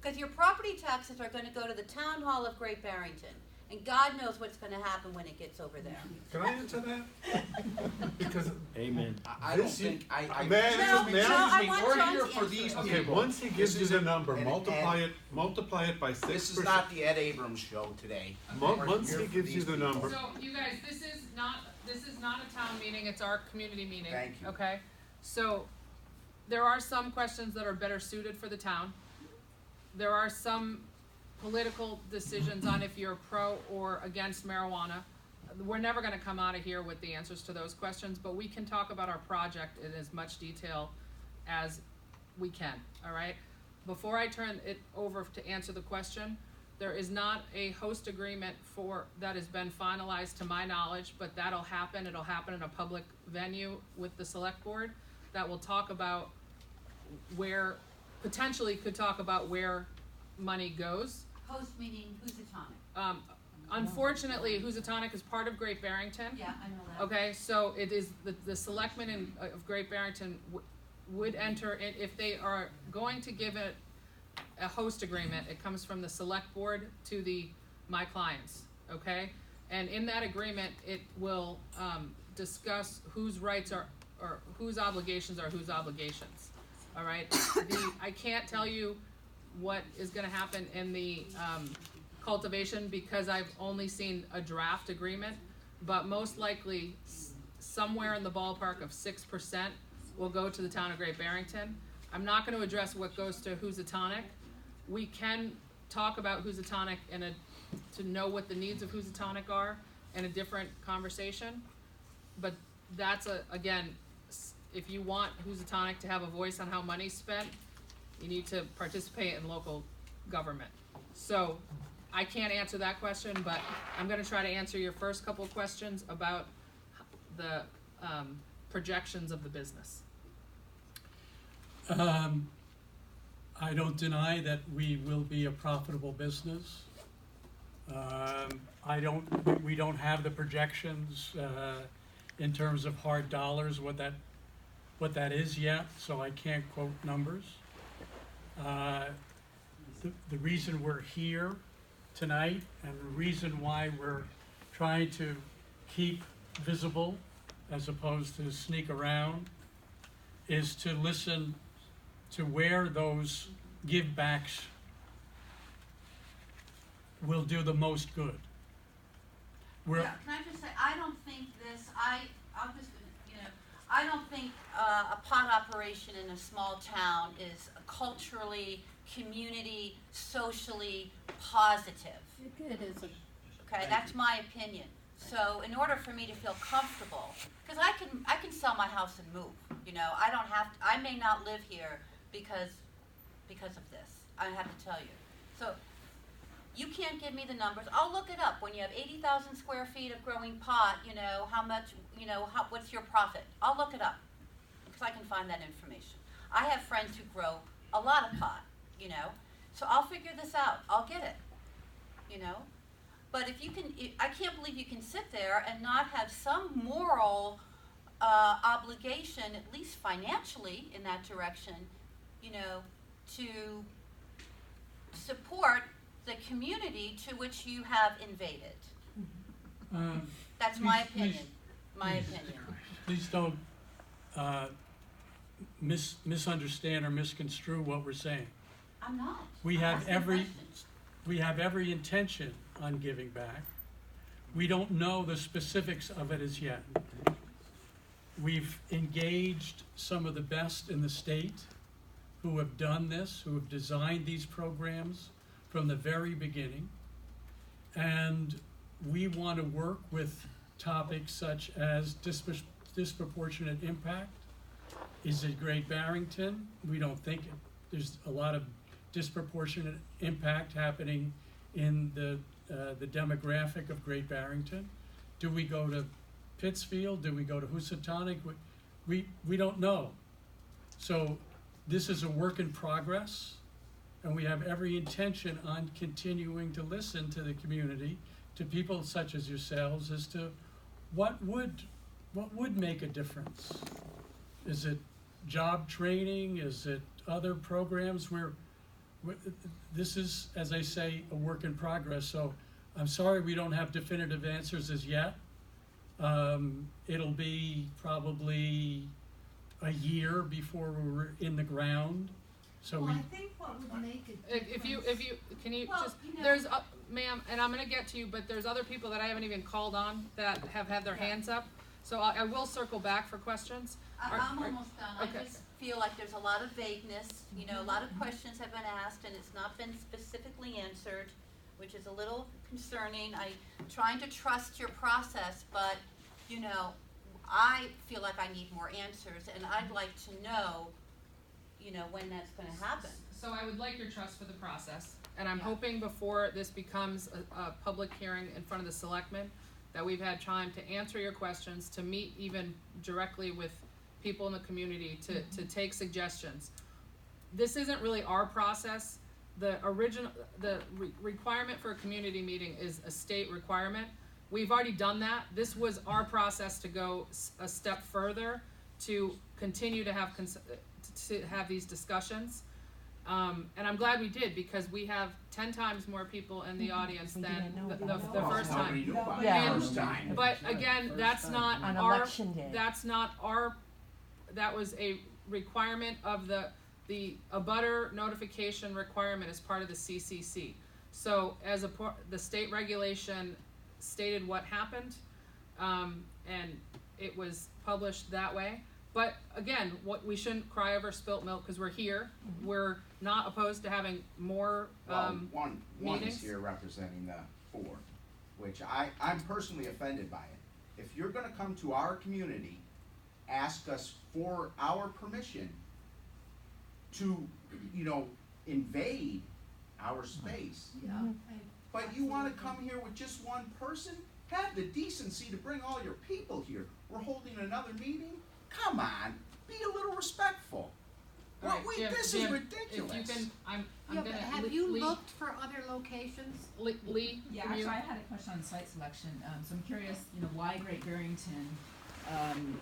P: Because your property taxes are gonna go to the town hall of Great Barrington, and God knows what's gonna happen when it gets over there.
L: Can I answer that? Because
F: Amen. I don't
L: This is-
F: think, I.
L: May I
P: No,
L: answer- may I-
P: no, I
F: Excuse me,
P: want
F: we're
P: John
F: here
P: to
F: for
P: answer
F: these
P: it.
L: Okay,
F: people.
L: once he gives you
F: This
L: the
F: isn't-
L: number,
F: and-
L: multiply it by 6%.
F: This is not the Ed Abrams show today. We're
L: Once
F: here
L: he
F: for
L: gives you
F: these
L: the
F: people.
L: number.
C: So, you guys, this is not a town meeting, it's our community meeting.
F: Thank you.
C: Okay? So, there are some questions that are better suited for the town. There are some political decisions on if you're pro or against marijuana. We're never gonna come out of here with the answers to those questions, but we can talk about our project in as much detail as we can, all right? Before I turn it over to answer the question, there is not a host agreement that has been finalized to my knowledge, but that'll happen. It'll happen in a public venue with the select board that will talk about potentially could talk about where money goes.
P: Host meaning Housatonic.
C: Unfortunately, Housatonic is part of Great Barrington.
P: Yeah, I know that.
C: Okay, so it is, the selectmen of Great Barrington would enter, if they are going to give it a host agreement, it comes from the select board to my clients, okay? And in that agreement, it will, discuss whose rights are, or whose obligations are whose obligations, all right? I can't tell you what is gonna happen in the, cultivation because I've only seen a draft agreement, but most likely somewhere in the ballpark of 6% will go to the town of Great Barrington. I'm not gonna address what goes to Housatonic. We can talk about Housatonic to know what the needs of Housatonic are in a different conversation, but that's again, if you want Housatonic to have a voice on how money's spent, you need to participate in local government. So, I can't answer that question, but I'm gonna try to answer your first couple of questions about the projections of the business.
G: I don't deny that we will be a profitable business. We don't have the projections, in terms of hard dollars, what that is yet, so I can't quote numbers. The reason we're here tonight and the reason why we're trying to keep visible as opposed to sneak around is to listen to where those give backs will do the most good.
P: Yeah, can I just say, I don't think I don't think a pot operation in a small town is culturally, community, socially positive.
M: It isn't.
P: Okay, that's my opinion. So in order for me to feel comfortable, because I can sell my house and move, I may not live here because of this, I have to tell you. So you can't give me the numbers, I'll look it up. When you have 80,000 square feet of growing pot, how much, what's your profit? I'll look it up, because I can find that information. I have friends who grow a lot of pot, so I'll figure this out, I'll get it, But I can't believe you can sit there and not have some moral obligation, at least financially, in that direction, to support the community to which you have invaded. That's my opinion.
G: Please don't misunderstand or misconstrue what we're saying.
P: I'm not.
G: We
P: I'm
G: have
P: asking
G: every
P: questions.
G: intention on giving back. We don't know the specifics of it as yet. We've engaged some of the best in the state who have done this, who have designed these programs from the very beginning. And we want to work with topics such as disproportionate impact. Is it Great Barrington? We don't think it. There's a lot of disproportionate impact happening in the demographic of Great Barrington. Do we go to Pittsfield? Do we go to Housatonic? We don't know. So this is a work in progress, and we have every intention on continuing to listen to the community, to people such as yourselves, as to what would what would make a difference? Is it job training? Is it other programs where, this is, as I say, a work in progress, so I'm sorry we don't have definitive answers as yet. It'll be probably a year before we're in the ground, so
M: Well,
G: we,
M: I think what would make it difference.
C: If you, can you
M: Well,
C: just,
M: you know-
C: there's, ma'am, and I'm gonna get to you, but there's other people that I haven't even called on that have had their hands up. So I will circle back for questions.
P: I'm almost done.
C: okay.
P: I just feel like there's a lot of vagueness, you know, a lot of questions have been asked and it's not been specifically answered, which is a little concerning. I'm trying to trust your process, but, you know, I feel like I need more answers and I'd like to know, you know, when that's gonna happen.
C: So I would like your trust for the process, and I'm
P: Yeah.
C: hoping before this becomes a public hearing in front of the selectmen, that we've had time to answer your questions, to meet even directly with people in the community, to take suggestions. This isn't really our process. The original, requirement for a community meeting is a state requirement. We've already done that. This was our process to go a step further, to continue to have these discussions. And I'm glad we did, because we have 10 times more people in the audience than the first time.
F: Nobody knew about
B: Yeah.
F: the first time.
C: But again, that's not
B: On
C: our,
B: election day.
C: that's not our, that was a requirement of the abutter notification requirement as part of the CCC. So as the state regulation stated what happened, and it was published that way. But again, we shouldn't cry over spilt milk, because we're here. We're not opposed to having more
F: One
C: meetings.
F: is here representing the 4, which I'm personally offended by it. If you're gonna come to our community, ask us for our permission to, you know, invade our space,
M: Yeah.
F: but you wanna come here with just one person, have the decency to bring all your people here. We're holding another meeting? Come on, be a little respectful.
C: All right, Jim,
F: This
C: Jim,
F: is ridiculous.
C: If you can, I'm
M: Yeah,
C: gonna.
M: but have you looked for other locations?
C: Lee,
Q: Yeah,
C: can you?
Q: actually, I had a question on site selection. So I'm curious, you know, why Great Barrington?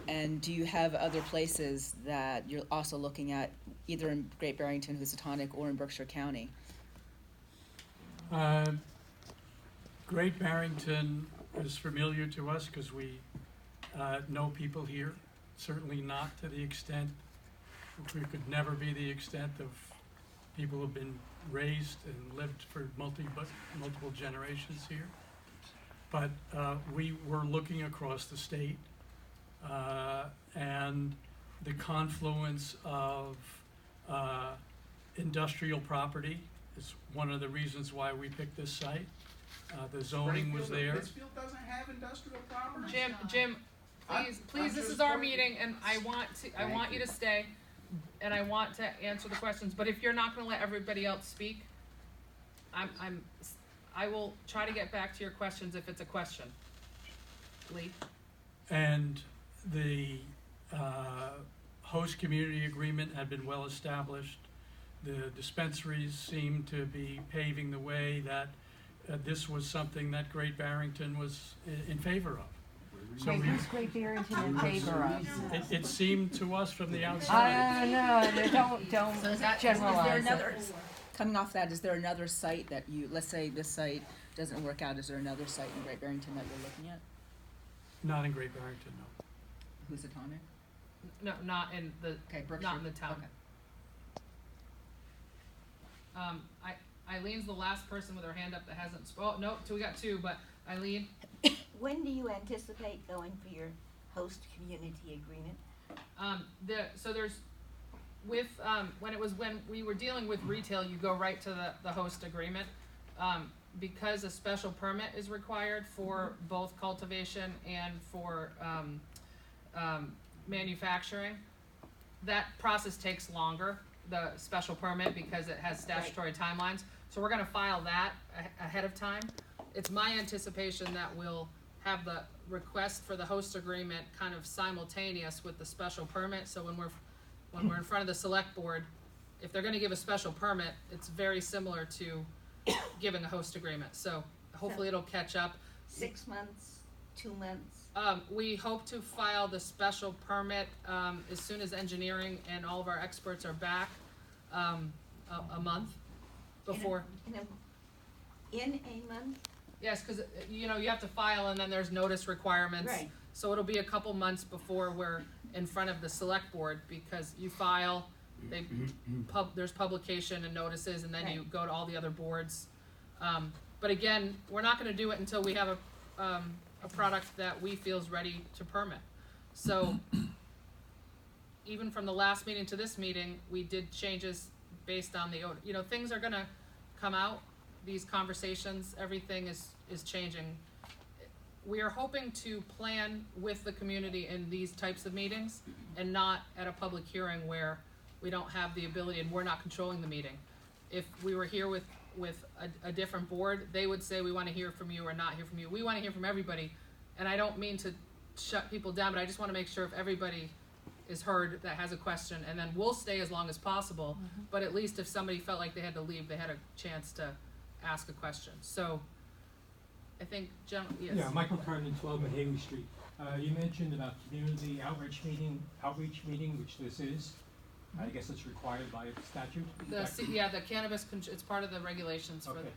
Q: And do you have other places that you're also looking at, either in Great Barrington, Housatonic, or in Berkshire County?
G: Great Barrington is familiar to us because we know people here. Certainly not to the extent, we could never be the extent of people who've been raised and lived for multiple generations here. But we were looking across the state, and the confluence of industrial property is one of the reasons why we picked this site. The zoning was there.
F: Pittsfield doesn't have industrial property?
C: Jim,
F: I'm
C: please, this
F: just
C: is our
F: pointing-
C: meeting, and I want you to stay, and I want to answer the questions, but if you're not gonna let everybody else speak, I will try to get back to your questions if it's a question. Lee?
G: And the host community agreement had been well established. The dispensaries seemed to be paving the way that this was something that Great Barrington was in favor of. So
B: Wait,
G: we,
B: who's Great Barrington in favor of?
G: it seemed to us from the outside.
B: No, don't
Q: So is there
B: generalize
Q: another,
B: it.
Q: coming off that, is there another site that you, let's say this site doesn't work out, is there another site in Great Barrington that you're looking at?
G: Not in Great Barrington, no.
Q: Housatonic?
C: No, not in the,
Q: Okay, Berkshire.
C: not in the town.
Q: Okay.
C: Eileen's the last person with her hand up that hasn't, oh, no, we got 2, but Eileen?
R: When do you anticipate going for your host community agreement?
C: So there's, when we were dealing with retail, you go right to the host agreement. Because a special permit is required for both cultivation and for, manufacturing, that process takes longer, the special permit, because it has statutory timelines. So we're gonna file that ahead of time. It's my anticipation that we'll have the request for the host agreement kind of simultaneous with the special permit, so when we're in front of the select board, if they're gonna give a special permit, it's very similar to giving a host agreement, so hopefully it'll catch up.
R: 6 months? 2 months?
C: We hope to file the special permit, as soon as engineering and all of our experts are back, a month before.
R: In a month?
C: Yes, cause, you know, you have to file and then there's notice requirements.
R: Right.
C: So it'll be a couple months before we're in front of the select board, because you file, there's publication and notices, and then you go to all the other boards. But again, we're not gonna do it until we have a product that we feel is ready to permit. So, even from the last meeting to this meeting, we did changes based on the, you know, things are gonna come out, these conversations, everything is changing. We are hoping to plan with the community in these types of meetings, and not at a public hearing where we don't have the ability and we're not controlling the meeting. If we were here with a different board, they would say, we wanna hear from you or not hear from you. We wanna hear from everybody, and I don't mean to shut people down, but I just wanna make sure if everybody is heard that has a question, and then we'll stay as long as possible, but at least if somebody felt like they had to leave, they had a chance to ask a question. So, I think, yes.
S: Yeah, Michael Carden, 12 Mahaley Street. You mentioned about community outreach meeting, which this is. I guess it's required by statute.
C: The cannabis, it's part of the regulations for
S: Okay.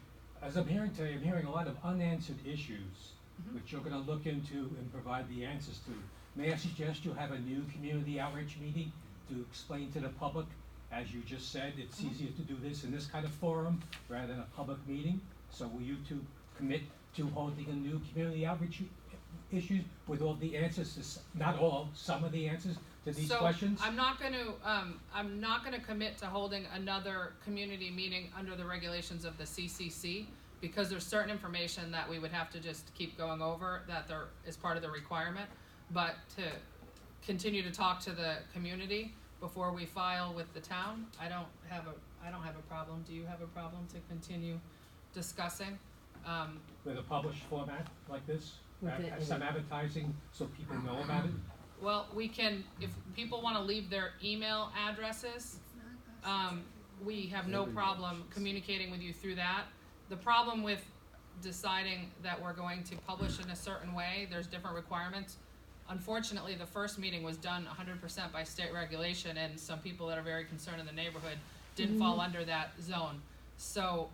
S: As I'm hearing today, I'm hearing a lot of unanswered issues, which you're gonna look into and provide the answers to. May I suggest you have a new community outreach meeting to explain to the public? As you just said, it's easier to do this in this kind of forum rather than a public meeting. So will you two commit to holding a new community outreach issues with all the answers to, not all, some of the answers to these questions?
C: So, I'm not gonna commit to holding another community meeting under the regulations of the CCC, because there's certain information that we would have to just keep going over that there is part of the requirement. But to continue to talk to the community before we file with the town, I don't have a problem. Do you have a problem to continue discussing?
S: With a published format like this?
B: With it in
S: Some
B: it.
S: advertising so people know about it?
C: Well, we can, if people wanna leave their email addresses, we have no problem communicating with you through that. The problem with deciding that we're going to publish in a certain way, there's different requirements. Unfortunately, the first meeting was done 100% by state regulation, and some people that are very concerned in the neighborhood didn't fall under that zone. So,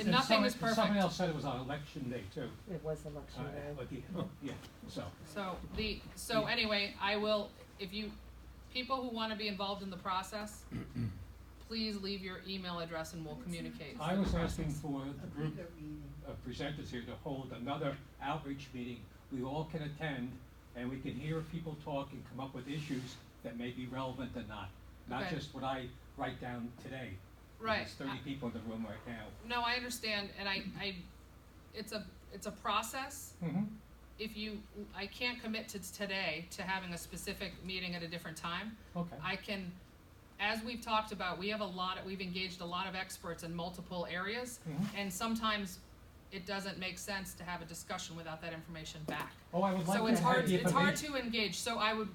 C: nothing is perfect.
S: Someone else said it was on election day too.
B: It was election day.
S: Yeah, so.
C: So anyway, if you, people who wanna be involved in the process, please leave your email address and we'll communicate.
S: I was asking for the group of presenters here to hold another outreach meeting we all can attend, and we can hear people talk and come up with issues that may be relevant or not. Not
C: Okay.
S: just what I write down today.
C: Right.
S: There's 30 people in the room right now.
C: No, I understand, and it's a process. I can't commit to today to having a specific meeting at a different time.
S: Okay.
C: I can, as we've talked about, we've engaged a lot of experts in multiple areas, and sometimes it doesn't make sense to have a discussion without that information back.
S: Oh, I would like
C: So
S: to
C: it's
S: have
C: hard,
S: the
C: it's hard
S: information.
C: to engage, so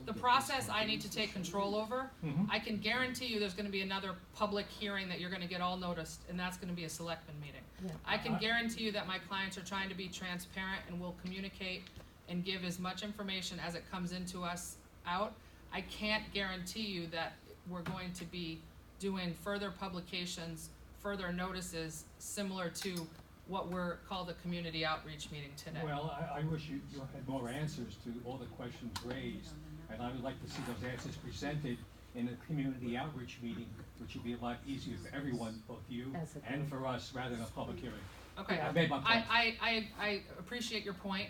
C: the process I need to take control over. I can guarantee you there's gonna be another public hearing that you're gonna get all noticed, and that's gonna be a selectman meeting.
B: Yeah.
C: I can guarantee you that my clients are trying to be transparent and will communicate and give as much information as it comes into us out. I can't guarantee you that we're going to be doing further publications, further notices, similar to what we're called a community outreach meeting today.
S: Well, I wish you had more answers to all the questions raised, and I would like to see those answers presented in a community outreach meeting, which would be a lot easier for everyone, both you and for us, rather than a public hearing.
C: Okay,
S: I made my point.
C: I appreciate your point.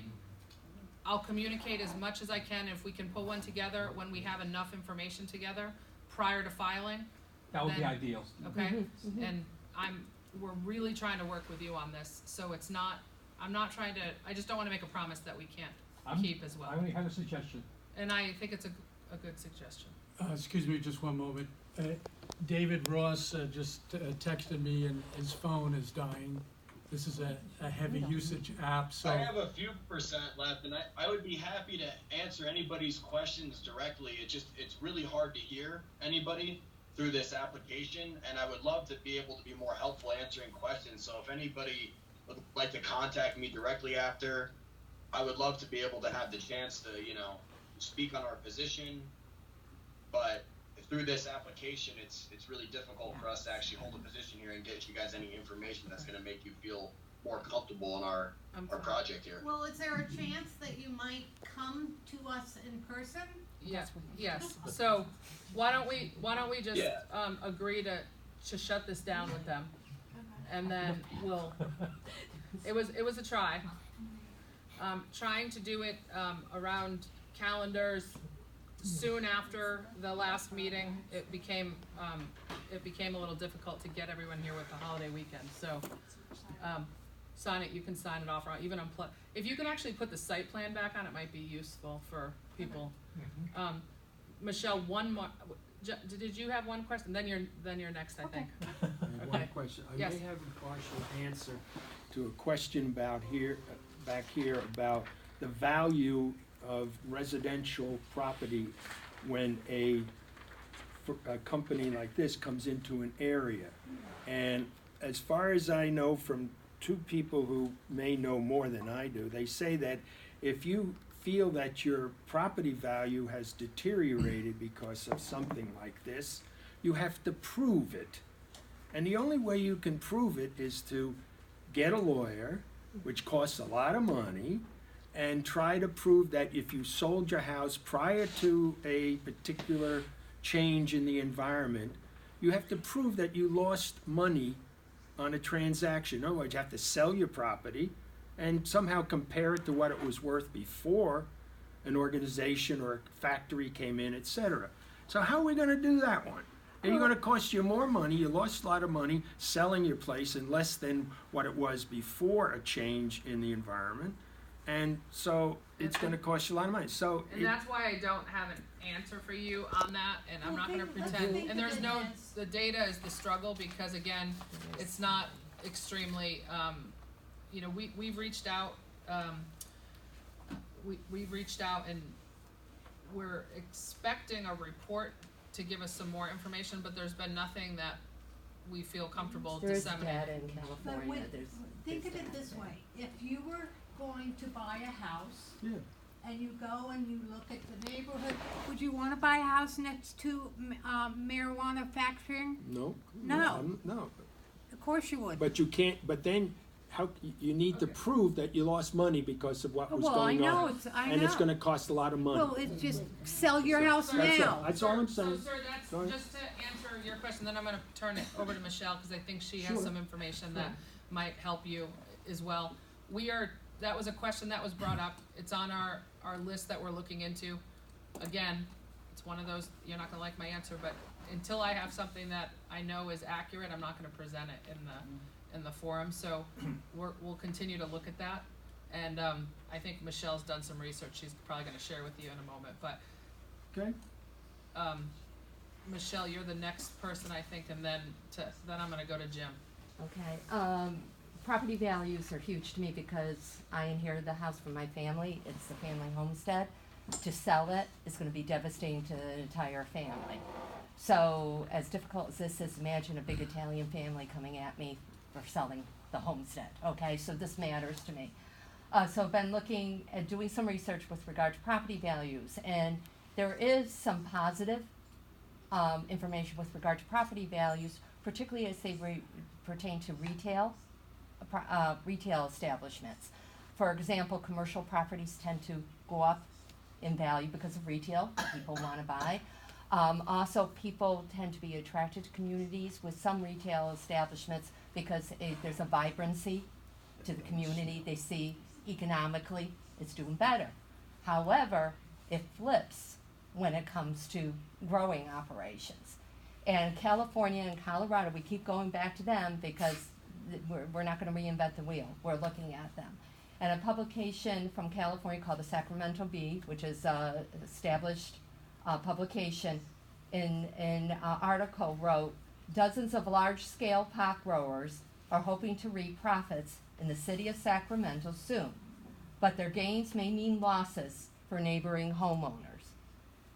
C: I'll communicate as much as I can. If we can pull one together when we have enough information together prior to filing.
S: That would be
C: then-
S: ideal.
C: Okay, and we're really trying to work with you on this, so I'm not trying to, I just don't wanna make a promise that we can't keep as well.
S: I only had a suggestion.
C: And I think it's a good suggestion.
G: Excuse me, just one moment. David Ross just texted me and his phone is dying. This is a heavy usage app, so.
E: I have a few percent left, and I would be happy to answer anybody's questions directly. It's really hard to hear anybody through this application, and I would love to be able to be more helpful answering questions. So if anybody would like to contact me directly after, I would love to be able to have the chance to, you know, speak on our position, but through this application, it's really difficult for us to actually hold a position here and get you guys any information that's going to make you feel more comfortable in our project here.
M: Well, is there a chance that you might come to us in person?
C: Yes. So why don't we just agree to shut this down with them, and then we'll. It was a try. Trying to do it around calendars soon after the last meeting, it became a little difficult to get everyone here with the holiday weekend. So sign it. You can sign it off, or even unplug. If you can actually put the site plan back on, it might be useful for people. Michelle, one more. Did you have one question? Then you're next, I think.
T: I have one question. I
C: Yes.
T: may have a partial answer to a question about back here about the value of residential property when a company like this comes into an area. And as far as I know from two people who may know more than I do, they say that if you feel that your property value has deteriorated because of something like this, you have to prove it. And the only way you can prove it is to get a lawyer, which costs a lot of money, and try to prove that if you sold your house prior to a particular change in the environment, you have to prove that you lost money on a transaction. In other words, you have to sell your property and somehow compare it to what it was worth before an organization or a factory came in, etc. So how are we going to do that one? And you're going to cost you more money. You lost a lot of money selling your place and less than what it was before a change in the environment. And so it's going to cost you a lot of money. So
C: And that's why I don't have an answer for you on that, and I'm not going to pretend. And there's no, the data is the struggle because again, it's not extremely, you know, we've reached out, we've reached out and we're expecting a report to give us some more information, but there's been nothing that we feel comfortable
B: There's
C: disseminating.
B: data in California.
M: Think of it this way, if you were going to buy a house, and you go and you look at the neighborhood, would you wanna buy a house next to, marijuana factoring?
T: No.
M: No.
T: No.
M: Of course you would.
T: But you can't, but then how, you need to prove that you lost money because of what was
M: Well,
T: going
M: I
T: on.
M: know, I
T: And it's
M: know.
T: gonna cost a lot of money.
M: Well, it's just sell your house
T: That's
M: now.
T: all. That's all I'm saying.
C: So, sir, that's
T: Go ahead.
C: just to answer your question. Then I'm going to turn it over to Michelle because I think she has
T: Sure.
C: some information that might help you as well. That was a question that was brought up. It's on our list that we're looking into. Again, it's one of those. You're not going to like my answer, but until I have something that I know is accurate, I'm not going to present it in the forum. So we'll continue to look at that. And I think Michelle's done some research. She's probably going to share with you in a moment. But
T: Okay.
C: Michelle, you're the next person, I think, and then I'm going to go to Jim.
B: Okay, property values are huge to me because I inherited the house from my family. It's the family homestead. To sell it is gonna be devastating to the entire family. So as difficult as this is, imagine a big Italian family coming at me for selling the homestead, okay? So this matters to me. So I've been looking at doing some research with regard to property values, and there is some positive information with regard to property values, particularly as they pertain to retail establishments. For example, commercial properties tend to go up in value because of retail. People want to buy. Also, people tend to be attracted to communities with some retail establishments because there's a vibrancy to the community. They see economically it's doing better. However, it flips when it comes to growing operations. And California and Colorado, we keep going back to them because we're not going to reinvent the wheel. We're looking at them. And a publication from California called the Sacramento Bee, which is an established publication, in an article wrote, dozens of large-scale pot growers are hoping to reap profits in the city of Sacramento soon, but their gains may mean losses for neighboring homeowners.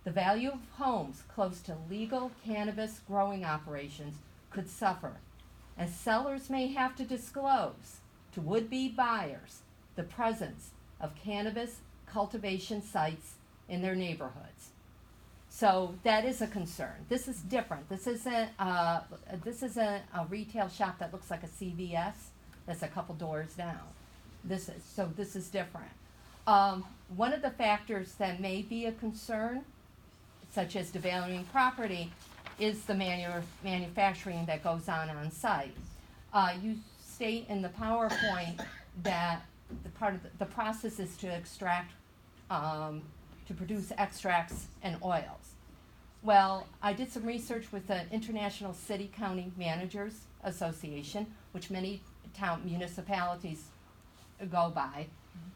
B: The value of homes close to legal cannabis growing operations could suffer, and sellers may have to disclose to would-be buyers the presence of cannabis cultivation sites in their neighborhoods. So that is a concern. This is different. This isn't a retail shop that looks like a CVS that's a couple doors down. This is different. One of the factors that may be a concern, such as devaluing property, is the manufacturing that goes on site. You state in the PowerPoint that the process is to extract, to produce extracts and oils. Well, I did some research with the International City County Managers Association, which many town municipalities go by,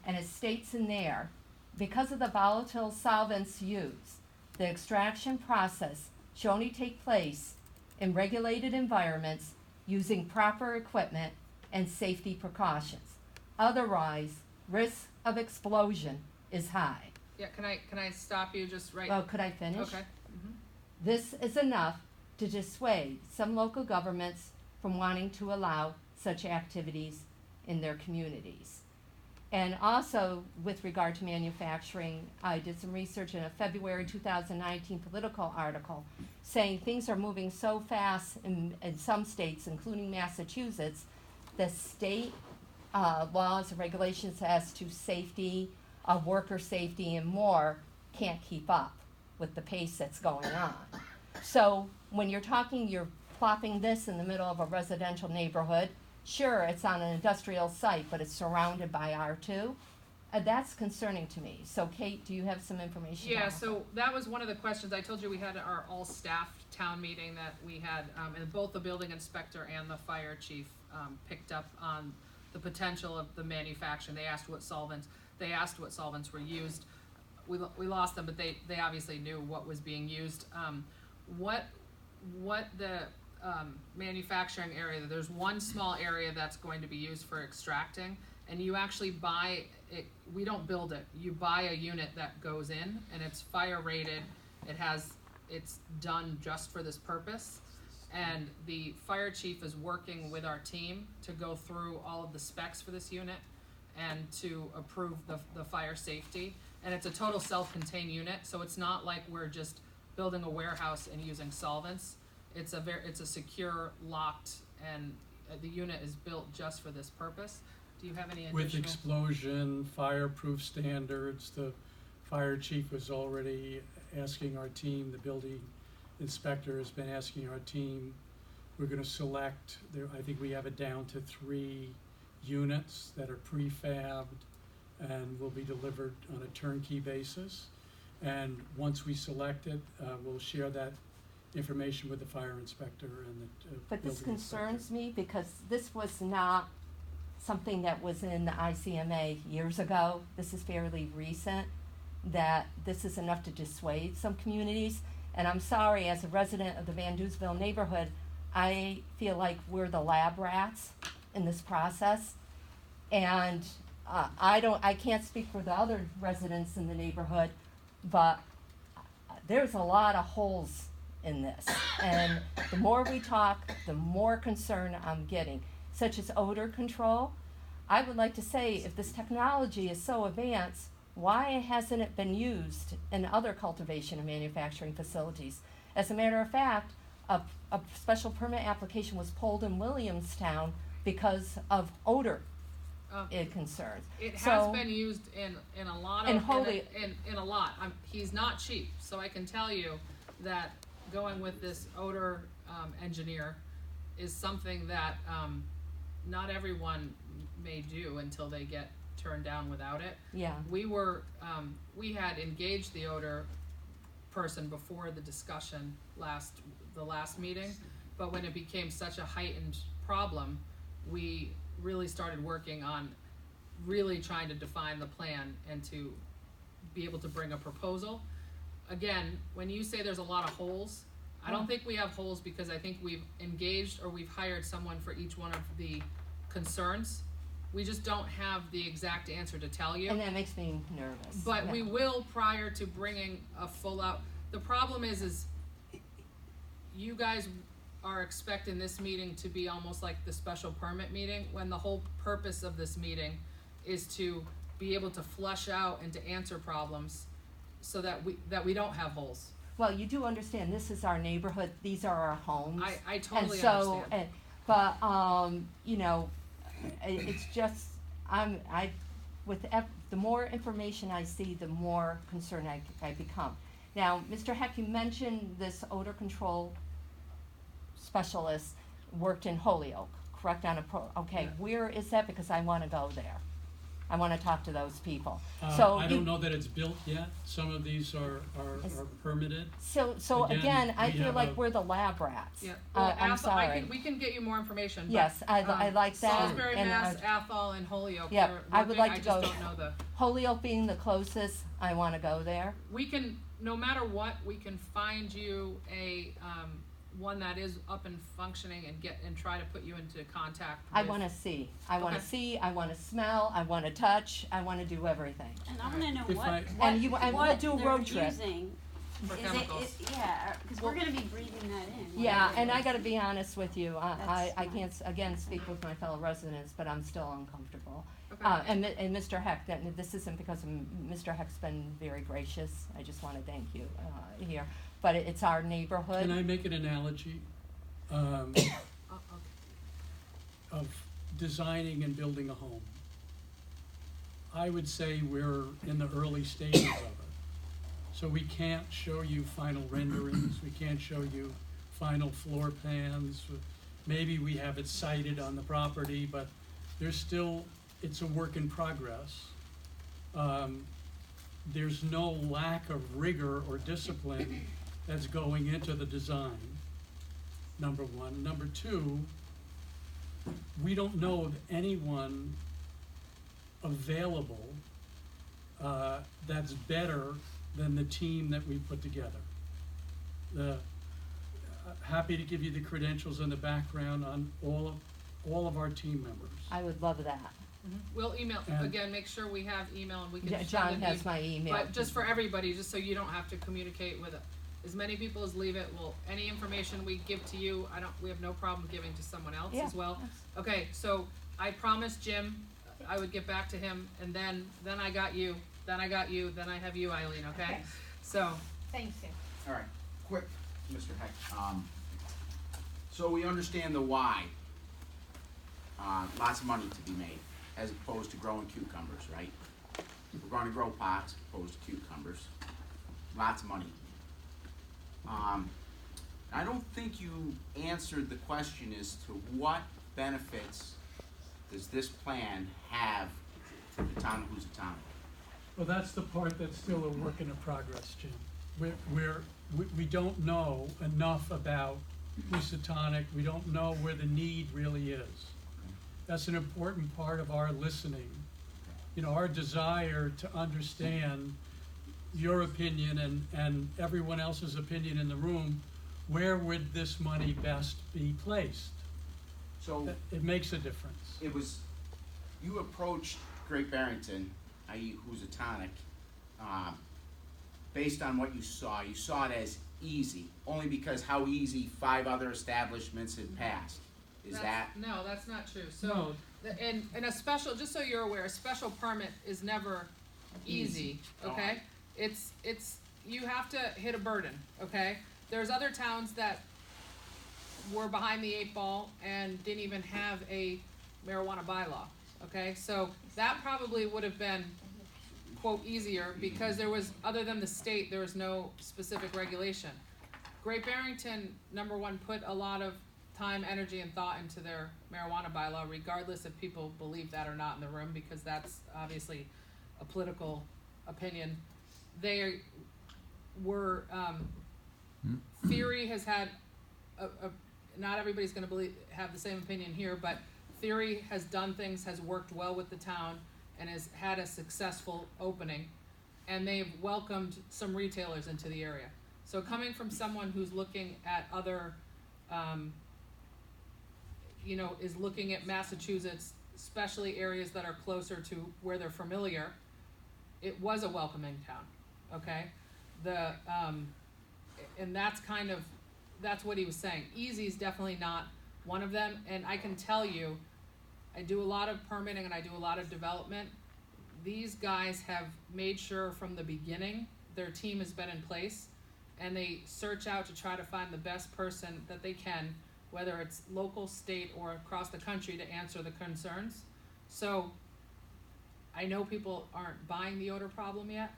B: and it states in there, because of the volatile solvents used, the extraction process should only take place in regulated environments using proper equipment and safety precautions. Otherwise, risk of explosion is high.
C: Yeah, can I stop you just right?
B: Oh, could I finish?
C: Okay.
B: This is enough to dissuade some local governments from wanting to allow such activities in their communities. And also, with regard to manufacturing, I did some research in a February 2019 Political article saying things are moving so fast in some states, including Massachusetts, the state laws and regulations as to safety, worker safety, and more can't keep up with the pace that's going on. So when you're talking, you're plopping this in the middle of a residential neighborhood. Sure, it's on an industrial site, but it's surrounded by R2. That's concerning to me. So Kate, do you have some information?
C: Yeah,
B: on
C: so that was one of the questions. I told you we had our all-staff town meeting that we had, and both the building inspector and the fire chief picked up on the potential of the manufacturing. They asked what solvents were used. We lost them, but they obviously knew what was being used. What the manufacturing area, there's one small area that's going to be used for extracting, and you actually buy it. We don't build it. You buy a unit that goes in, and it's fire rated. It's done just for this purpose. And the fire chief is working with our team to go through all of the specs for this unit and to approve the fire safety. And it's a total self-contained unit, so it's not like we're just building a warehouse and using solvents. It's a secure, locked, and the unit is built just for this purpose. Do you have any additional?
G: With explosion, fireproof standards, the fire chief was already asking our team, the building inspector has been asking our team, we're gonna select, I think we have it down to 3 units that are prefabbed and will be delivered on a turnkey basis. And once we select it, we'll share that information with the fire inspector and the
B: But this
G: building
B: concerns me because this was not something that was in the ICMA years ago. This is fairly recent, that this is enough to dissuade some communities. And I'm sorry, as a resident of the Van Duysville neighborhood, I feel like we're the lab rats in this process. And I can't speak for the other residents in the neighborhood, but there's a lot of holes in this. And the more we talk, the more concern I'm getting, such as odor control. I would like to say, if this technology is so advanced, why hasn't it been used in other cultivation and manufacturing facilities? As a matter of fact, a special permit application was pulled in Williamstown because of odor concerns.
C: It has been used in a lot of in a lot. He's not cheap, so I can tell you that going with this odor engineer is something that not everyone may do until they get turned down without it.
B: Yeah.
C: We had engaged the odor person before the discussion the last meeting, but when it became such a heightened problem, we really started working on really trying to define the plan and to be able to bring a proposal. Again, when you say there's a lot of holes, I don't think we have holes because I think we've engaged or we've hired someone for each one of the concerns. We just don't have the exact answer to tell you.
B: And that makes me nervous.
C: But we will prior to bringing a full out. The problem is you guys are expecting this meeting to be almost like the special permit meeting, when the whole purpose of this meeting is to be able to flush out and to answer problems so that we don't have holes.
B: Well, you do understand, this is our neighborhood, these are our homes.
C: I totally
B: And so,
C: understand.
B: but, you know, it's just, the more information I see, the more concerned I become. Now, Mr. Heck, you mentioned this odor control specialist worked in Holyoke, correct, okay,
G: Yeah.
B: where is that, because I wanna go there. I wanna talk to those people.
G: I don't know that it's built yet, some of these are permitted.
B: So again, I
G: we
B: feel
G: have
B: like
G: a-
B: we're the lab rats.
C: Yeah, well,
B: I'm
C: Athol,
B: sorry.
C: we can get you more information. But,
B: Yes, I like that.
C: Salisbury,
B: and
C: Mass, Athol, and Holyoke.
B: Yeah,
C: they're
B: I would
C: working.
B: like
C: I
B: to
C: just
B: go.
C: don't know the.
B: Holyoke being the closest, I wanna go there.
C: We can, no matter what, we can find you a one that is up and functioning and try to put you into contact.
B: I
C: with-
B: wanna see, I wanna
C: Okay.
B: see, I wanna smell, I wanna touch, I wanna do everything.
U: And I wanna know
G: If
U: what,
G: I-
B: And we'll do a
U: they're
B: road trip.
U: using.
C: For
U: Is
C: chemicals.
U: yeah, cause we're gonna be breathing that in.
B: Yeah,
U: whatever
B: and
U: it
B: I
U: is.
B: gotta be honest with you, I
U: That's
B: can't, again, speak with my fellow residents, but I'm still uncomfortable.
C: Okay.
B: And Mr. Heck, this isn't because Mr. Heck's been very gracious, I just wanna thank you, here, but it's our neighborhood.
G: Can I make an analogy,
C: Okay.
G: of designing and building a home? I would say we're in the early stages of it. So we can't show you final renderings, we can't show you final floor plans. Maybe we have it cited on the property, but there's still, it's a work in progress. There's no lack of rigor or discipline that's going into the design, number one. Number two, we don't know of anyone available that's better than the team that we put together. Happy to give you the credentials and the background on all of our team members.
B: I would love that.
C: We'll email,
G: And-
C: again, make sure we have email and we can
B: Yeah,
C: send
B: John
C: it
B: has
C: to-
B: my email.
C: But just for everybody, just so you don't have to communicate with as many people as leave it, any information we give to you, we have no problem giving to someone else
B: Yeah,
C: as well.
B: yes.
C: Okay, so I promised Jim I would get back to him, and then I got you, then I have you, Eileen, okay?
P: Okay.
C: So,
P: Thanks, Sue.
F: All right, quick, Mr. Heck, so we understand the why. Lots of money to be made, as opposed to growing cucumbers, right? We're gonna grow pots opposed to cucumbers, lots of money. I don't think you answered the question as to what benefits does this plan have for the town of Housatonic?
G: Well, that's the part that's still a work in progress, Jim. We don't know enough about Housatonic, we don't know where the need really is. That's an important part of our listening. You know, our desire to understand your opinion and everyone else's opinion in the room, where would this money best be placed?
F: So
G: It makes a difference.
F: it was, you approached Great Barrington, i.e. Housatonic, based on what you saw it as easy, only because how easy 5 other establishments had passed. Is that?
C: No, that's not true. So,
G: No.
C: and a special, just so you're aware, a special permit is never easy, okay? It's, you have to hit a burden, okay? There's other towns that were behind the 8 ball and didn't even have a marijuana bylaw, okay? So that probably would have been, quote, easier, because there was, other than the state, there was no specific regulation. Great Barrington, number one, put a lot of time, energy, and thought into their marijuana bylaw, regardless if people believe that or not in the room, because that's obviously a political opinion. They were, Theory has had not everybody's gonna have the same opinion here, but Theory has done things, has worked well with the town, and has had a successful opening, and they've welcomed some retailers into the area. So coming from someone who's looking at other, is looking at Massachusetts, especially areas that are closer to where they're familiar, it was a welcoming town, okay? And that's what he was saying. Easy is definitely not one of them, and I can tell you, I do a lot of permitting and I do a lot of development. these guys have made sure from the beginning their team has been in place, and they search out to try to find the best person that they can, whether it's local, state, or across the country, to answer the concerns. So I know people aren't buying the odor problem yet,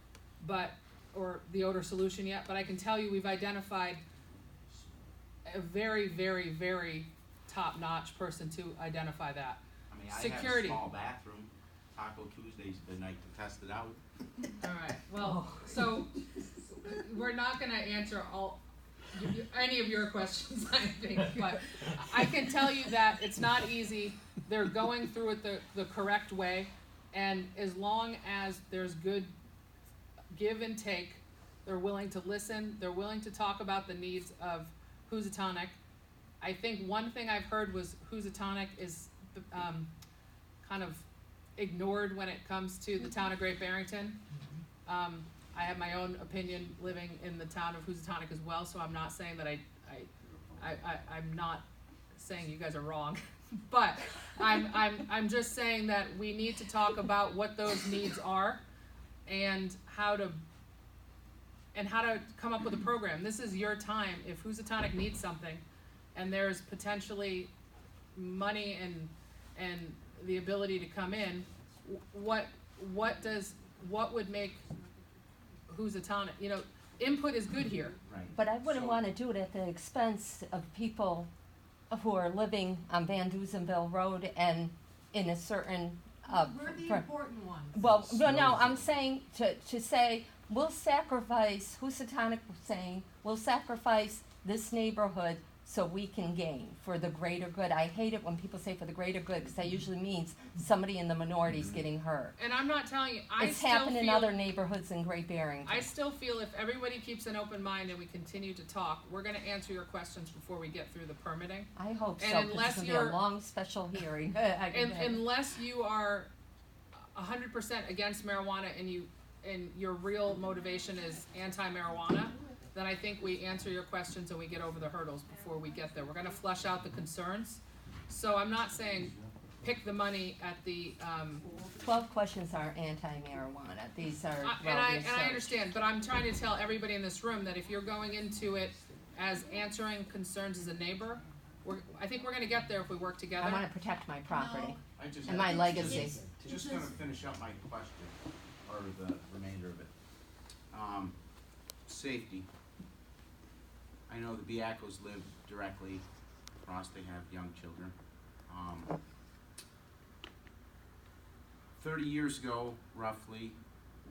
C: or the odor solution yet, but I can tell you we've identified a very, very, very top-notch person to identify that.
F: I mean,
C: Security.
F: I have a small bathroom. Taco Tuesday's the night to test it out.
C: All right. Well, so we're not going to answer any of your questions, I think, but I can tell you that it's not easy. They're going through it the correct way, and as long as there's good give and take, they're willing to listen. They're willing to talk about the needs of Housatonic. I think one thing I've heard was Housatonic is kind of ignored when it comes to the town of Great Barrington. I have my own opinion living in the town of Housatonic as well, so I'm not saying that I'm not saying you guys are wrong, but I'm just saying that we need to talk about what those needs are and how to come up with a program. This is your time. If Housatonic needs something, and there's potentially money and the ability to come in, what would make Housatonic, input is good here.
F: Right.
B: But I wouldn't want to do it at the expense of people who are living on Van Duzenville Road and in a certain.
M: We're the important ones.
B: Well, no, I'm saying to say we'll sacrifice. Housatonic was saying we'll sacrifice this neighborhood so we can gain for the greater good. I hate it when people say for the greater good, because that usually means somebody in the minority is getting hurt.
C: And I'm not telling you,
B: It's happened in other neighborhoods in Great Barrington.
C: I still feel if everybody keeps an open mind and we continue to talk, we're going to answer your questions before we get through the permitting.
B: I hope
C: And
B: so, 'cause
C: unless
B: it's going to
C: you're
B: be a long special hearing.
C: unless you are 100% against marijuana and your real motivation is anti-marijuana, then I think we answer your questions and we get over the hurdles before we get there. We're going to flesh out the concerns. So I'm not saying pick the money at the
B: 12 questions are anti-marijuana. These are
C: and I understand, but I'm trying to tell everybody in this room that if you're going into it as answering concerns as a neighbor, I think we're going to get there if we work together.
B: I want to protect my property
F: I just
B: and my legacy.
F: Just gonna finish up my question, or the remainder of it. Safety. I know the Biacos live directly across, they have young children. 30 years ago, roughly,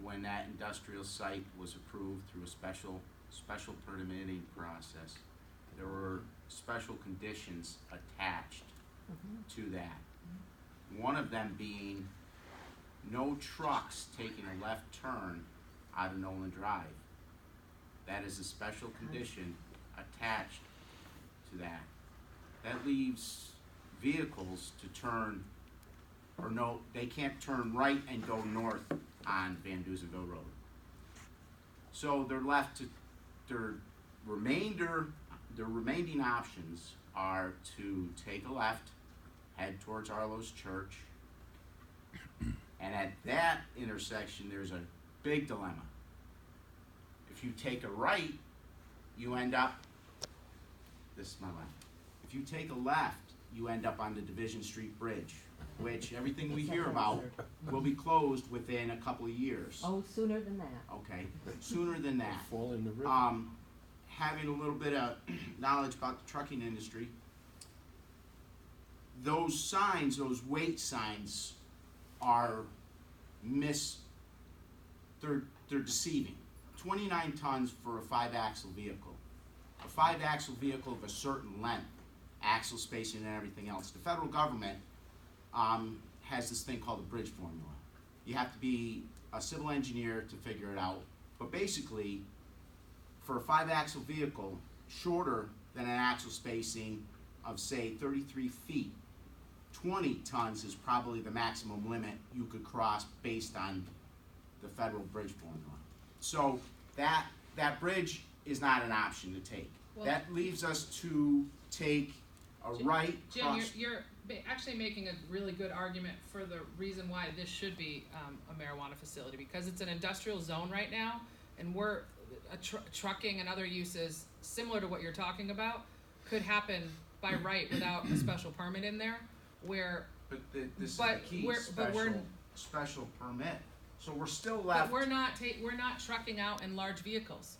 F: when that industrial site was approved through a special permitting process, there were special conditions attached to that. One of them being no trucks taking a left turn out of Nolan Drive. That is a special condition attached to that. That leaves vehicles to turn, or no, they can't turn right and go north on Van Duzenville Road. So they're left to, their remaining options are to take a left, head towards Arlo's Church, and at that intersection there's a big dilemma. If you take a right, you end up, this is my left. If you take a left, you end up on the Division Street Bridge, which everything we hear about will be closed within a couple of years.
B: Oh, sooner than that.
F: Okay, sooner than that.
T: Fall in the river.
F: Having a little bit of knowledge about the trucking industry, those signs, those weight signs, are they're deceiving. 29 tons for a 5-axle vehicle. A 5-axle vehicle of a certain length, axle spacing and everything else. The federal government has this thing called the bridge formula. You have to be a civil engineer to figure it out. But basically, for a 5-axle vehicle, shorter than an axle spacing of, say, 33 feet, 20 tons is probably the maximum limit you could cross based on the federal bridge formula. So that bridge is not an option to take.
C: Well,
F: that leaves us to take right
C: Jim,
F: cross.
C: you're actually making a really good argument for the reason why this should be a marijuana facility, because it's an industrial zone right now, and we're trucking and other uses similar to what you're talking about could happen by right without a special permit in there, where.
F: But this is the
C: But
F: key, special permit. So we're still left.
C: But we're not trucking out in large vehicles.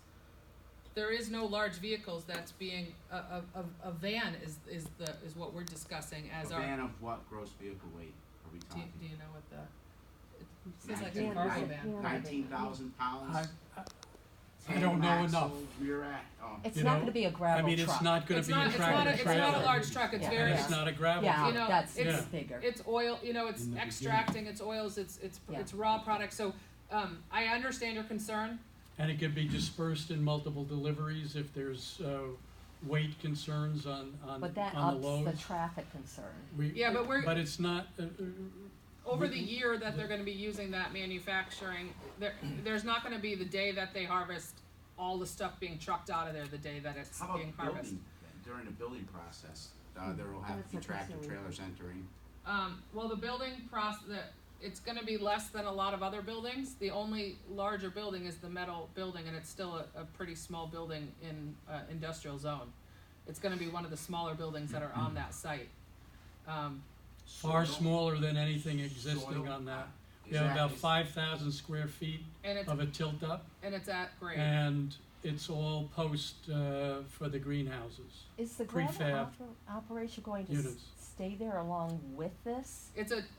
C: There is no large vehicles that's being, a van is what we're discussing as
F: A
C: our.
F: van of what gross vehicle weight are we talking?
C: Do you know what the, it says like a cargo van.
F: 19,000 pounds.
G: I don't know enough.
B: It's not gonna be a gravel
G: I mean,
B: truck.
G: it's not gonna be a tractor
C: It's
G: trailer.
C: not a large truck, it's very.
G: It's not a gravel
B: Yeah,
G: truck.
C: You know,
B: that's
C: it's
B: bigger.
C: It's oil, you know, it's extracting, it's oils, it's raw products, so, I understand your concern.
G: And it can be dispersed in multiple deliveries if there's, weight concerns on
B: But that
G: on
B: ups
G: the loads.
B: the traffic concern.
C: Yeah, but we're.
G: But it's not,
C: Over the year that they're gonna be using that manufacturing, there's not gonna be the day that they harvest all the stuff being trucked out of there, the day that it's
F: How
C: being
F: about
C: harvested.
F: building, during the building process, there will have to be tractor trailers entering?
C: Well, the building it's gonna be less than a lot of other buildings. The only larger building is the metal building, and it's still a pretty small building in, industrial zone. It's gonna be one of the smaller buildings that are on that site.
G: far smaller than anything existing
F: Soil.
G: on that. You have about 5,000 square feet
C: And it's,
G: of a tilt-up,
C: and it's at grade.
G: and it's all post, for the greenhouses.
B: Is the
G: Prefab
B: gravel operation going to
G: units.
B: stay there along with this?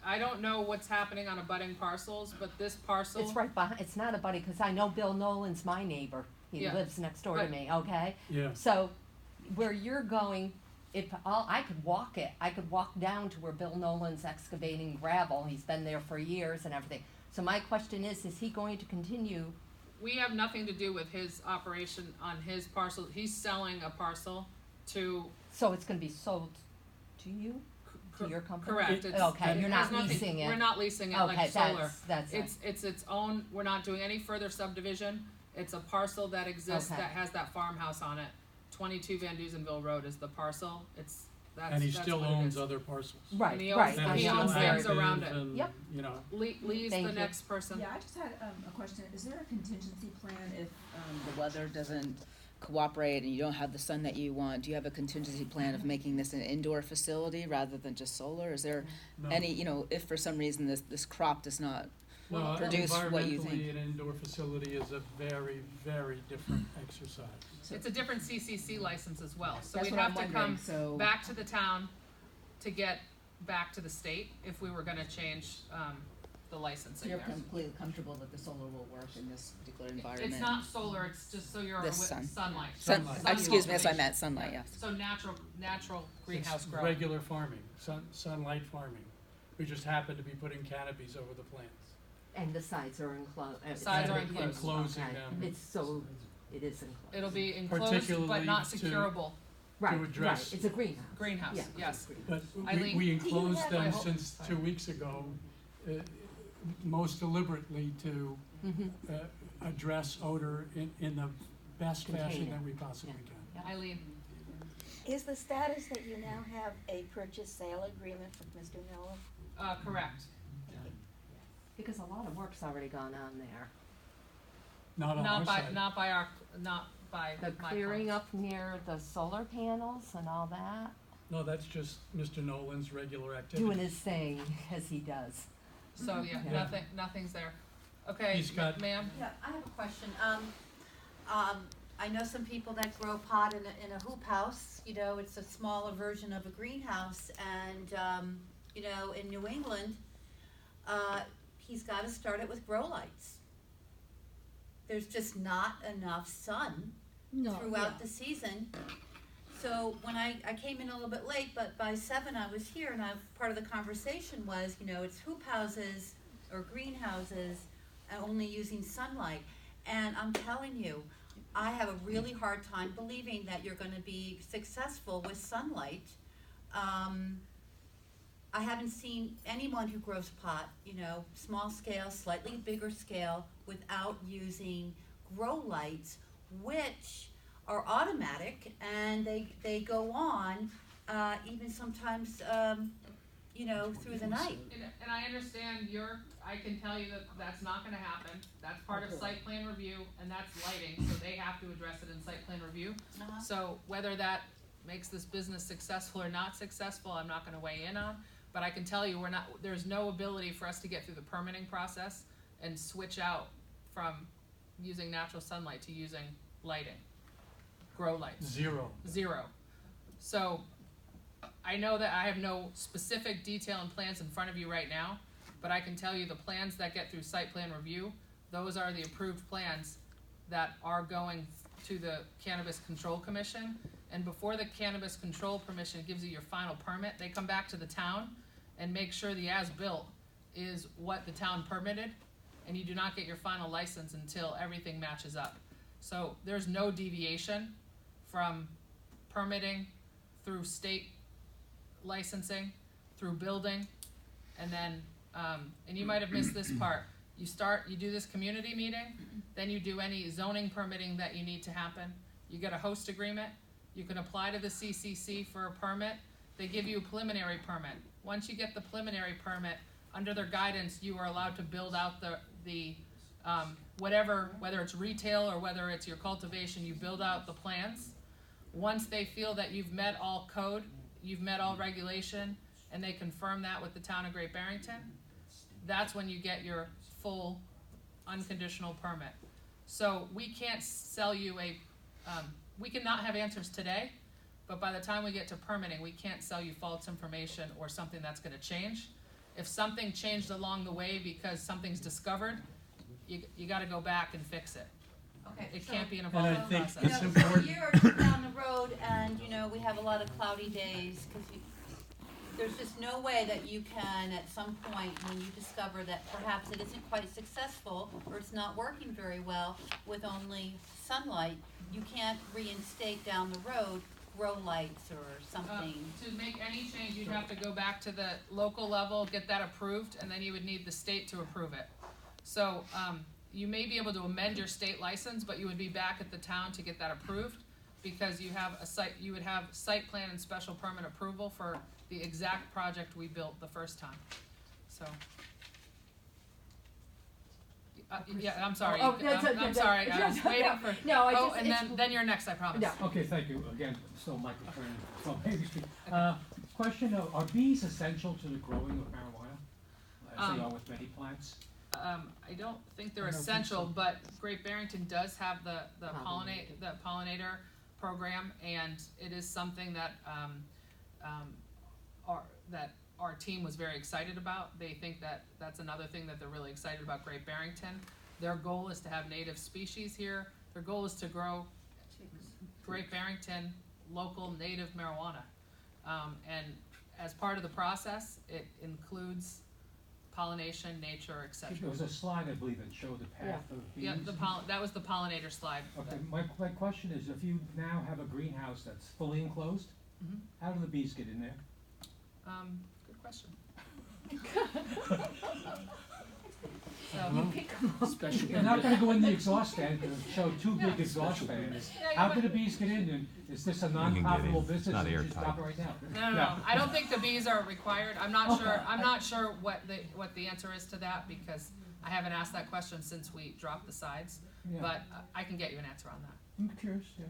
C: I don't know what's happening on abutting parcels, but this parcel.
B: It's right behind, it's not a buddy, cause I know Bill Nolan's my neighbor. He
C: Yeah.
B: lives next door to
C: Right.
B: me, okay?
G: Yeah.
B: So, where you're going, I could walk it, I could walk down to where Bill Nolan's excavating gravel, he's been there for years and everything. So my question is he going to continue?
C: We have nothing to do with his operation on his parcel. He's selling a parcel to.
B: So it's gonna be sold to you? To your company?
C: Correct.
B: Okay, you're not
C: there's nothing-
B: leasing it?
C: We're not leasing it
B: Okay,
C: like solar.
B: that's it.
C: It's its own, we're not doing any further subdivision. It's a parcel that exists
B: Okay.
C: that has that farmhouse on it. 22 Van Duzenville Road is the parcel.
G: And he
C: that's
G: still
C: what it
G: owns
C: is.
G: other parcels.
B: Right,
C: And he
B: right.
C: owns,
G: That
C: he
G: are
C: owns
G: still
C: things
G: active
C: around it.
G: and,
B: Yep.
G: you know.
C: Lee's
B: Thank
C: the
B: you.
C: next person.
Q: Yeah, I just had a question. Is there a contingency plan if the weather doesn't cooperate and you don't have the sun that you want? Do you have a contingency plan of making this an indoor facility rather than just solar? Is there
G: No.
Q: any, if for some reason this crop does not
G: No,
Q: produce what you
G: environmentally,
Q: think?
G: an indoor facility is a very, very different exercise.
C: It's a different CCC license as well, so
Q: That's
C: we'd
Q: what I'm
C: have to
Q: wondering,
C: come
Q: so-
C: back to the town to get back to the state if we were gonna change, the
Q: So
C: licensing
Q: you're
C: there.
Q: completely comfortable that the solar will work in this particular environment?
C: It's not solar, it's just so you're
Q: This
C: with
Q: sun.
C: sunlight.
G: Sunlight.
Q: Excuse me, that's what I
C: cultivation.
Q: meant, sunlight, yes.
C: So natural greenhouse
G: It's
C: growing.
G: regular farming, sunlight farming. We just happen to be putting canopies over the plants.
B: And the sides are enclosed.
C: Sides are
G: And
C: enclosed.
G: Enclosing
B: Okay.
G: them.
B: It is enclosed.
C: It'll be enclosed but
G: Particularly
C: not
G: to-
C: securable.
B: Right,
G: address-
B: right, it's a greenhouse.
C: Greenhouse,
B: Yeah.
C: yes.
G: But
C: Eileen,
G: we
C: do you
G: enclosed
C: have-
G: them
C: I hope-
G: since 2 weeks ago, most deliberately to address odor in the best fashion
B: Contain it.
G: that we possibly can.
C: Eileen,
R: Is the status that you now have a purchase sale agreement with Mr. Nolan?
C: correct.
B: Because a lot of work's already gone on there.
G: Not on our
C: Not by,
G: side.
C: not by our, not by
B: The
C: my
B: clearing
C: clients.
B: up near the solar panels and all that,
G: No, that's just Mr. Nolan's regular activity.
B: doing his thing as he does.
C: So, yeah,
B: Yeah.
C: nothing's there. Okay,
G: He's got-
C: ma'am?
P: Yeah, I have a question. I know some people that grow pot in a hoop house, it's a smaller version of a greenhouse, and, in New England, he's gotta start it with grow lights. There's just not enough sun throughout the season. So when I came in a little bit late, but by 7 I was here, and part of the conversation was, it's hoop houses or greenhouses and only using sunlight. And I'm telling you, I have a really hard time believing that you're gonna be successful with sunlight. I haven't seen anyone who grows pot, small scale, slightly bigger scale, without using grow lights, which are automatic and they go on even sometimes, through the night.
C: And I understand I can tell you that that's not gonna happen. That's part of site plan review, and that's lighting, so they have to address it in site plan review.
P: Uh-huh.
C: So whether that makes this business successful or not successful, I'm not gonna weigh in on. But I can tell you, there's no ability for us to get through the permitting process and switch out from using natural sunlight to using lighting, grow lights.
G: Zero.
C: So I know that I have no specific detail and plans in front of you right now, but I can tell you the plans that get through site plan review, those are the approved plans that are going to the Cannabis Control Commission. And before the Cannabis Control Commission gives you your final permit, they come back to the town and make sure the as-built is what the town permitted, and you do not get your final license until everything matches up. So there's no deviation from permitting through state licensing, through building, and then, and you might have missed this part. You do this community meeting, then you do any zoning permitting that you need to happen. You get a host agreement, you can apply to the CCC for a permit, they give you a preliminary permit. Once you get the preliminary permit, under their guidance, you are allowed to build out the whatever, whether it's retail or whether it's your cultivation, you build out the plans. Once they feel that you've met all code, you've met all regulation, and they confirm that with the town of Great Barrington, that's when you get your full unconditional permit. So we can't sell you we cannot have answers today, but by the time we get to permitting, we can't sell you false information or something that's gonna change. If something changed along the way because something's discovered, you gotta go back and fix it.
P: Okay.
C: It can't be an
G: And I
C: evolving
G: think
C: process.
G: it's
P: So a
G: important.
P: year or two down the road, and we have a lot of cloudy days, there's just no way that you can, at some point, when you discover that perhaps it isn't quite successful, or it's not working very well with only sunlight, you can't reinstate down the road grow lights or something.
C: To make any change, you'd have to go back to the local level, get that approved, and then you would need the state to approve it. So, you may be able to amend your state license, but you would be back at the town to get that approved, because you would have site plan and special permit approval for the exact project we built the first time, so. Yeah, I'm sorry,
B: Oh,
C: I'm sorry, I was waiting for,
B: No,
C: then you're next, I promise.
B: No.
S: Okay, thank you. Again, still Michael Turner from Main Street. Question of, are bees essential to the growing of marijuana? As they are with many plants?
C: I don't think they're
S: I don't think
C: essential,
S: so.
C: but Great Barrington does have the pollinator program, and it is something that, our team was very excited about. They think that that's another thing that they're really excited about Great Barrington. Their goal is to have native species here. Their goal is to grow Great Barrington local native marijuana. And as part of the process, it includes pollination, nature, etc.
S: There was a slide, I believe, that showed the path of bees.
C: Yeah, that was the pollinator slide.
S: Okay, my question is, if you now have a greenhouse that's fully enclosed,
C: Mhm.
S: how do the bees get in there?
C: Good question.
S: Special. They're not gonna go in the exhaust fan, because it showed two big exhaust fans. How do the bees get in, and is this a non-profitable business,
H: not
S: and you just
H: airtight.
S: stop it right now?
C: No. I don't think the bees are required. I'm not sure what the answer is to that, because I haven't asked that question since we dropped the sides.
S: Yeah.
C: But I can get you an answer on that.
S: I'm curious, yeah.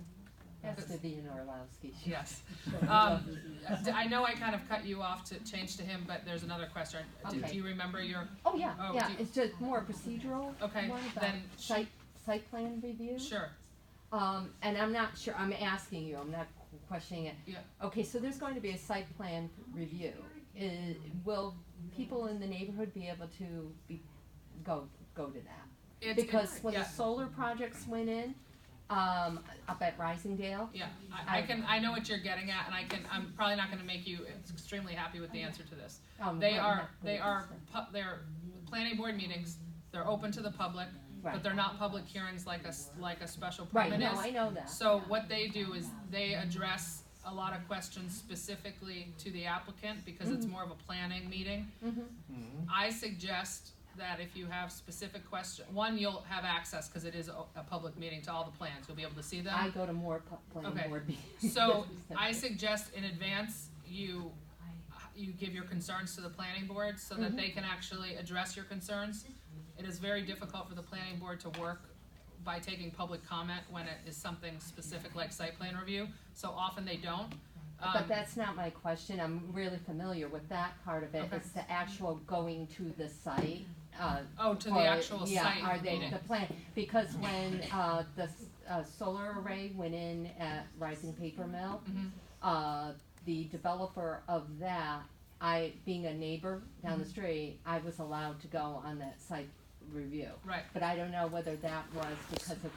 B: That's Vivian Orlowski.
C: Yes. I know I kind of cut you off to change to him, but there's another question. Do
B: Okay.
C: you remember your?
B: Oh, yeah, yeah,
C: do you-
B: it's just more procedural.
C: Okay,
B: one about
C: then
B: site plan review.
C: Sure.
B: And I'm not sure, I'm asking you, I'm not questioning it.
C: Yeah.
B: Okay, so there's going to be a site plan review. Will people in the neighborhood be able to go to that? Because when the solar projects went in, up at Risingdale.
C: Yeah, I know what you're getting at, and I'm probably not gonna make you extremely happy with the answer to this. They're planning board meetings, they're open to the public,
B: Right.
C: but they're not public hearings like a special
B: Right,
C: permit is.
B: no, I know that.
C: So what they do is they address a lot of questions specifically to the applicant, because it's
B: Mhm.
C: more of a planning meeting. I suggest that if you have specific questions, one, you'll have access, because it is a public meeting, to all the plans, you'll be able to see them.
B: I go to more planning
C: Okay.
B: board meetings.
C: So I suggest in advance you give your concerns to the planning board so that they can actually address your concerns. It is very difficult for the planning board to work by taking public comment when it is something specific like site plan review, so often they don't.
B: But that's not my question, I'm really familiar with that part of it,
C: Okay.
B: it's the actual going to the site.
C: Oh, to the
B: for-
C: actual site
B: Yeah, are they,
C: meeting.
B: the plan, because when, solar array went in at Rising Paper Mill, the developer of that, being a neighbor down the street, I was allowed to go on that site review.
C: Right.
B: But I don't know whether that was because of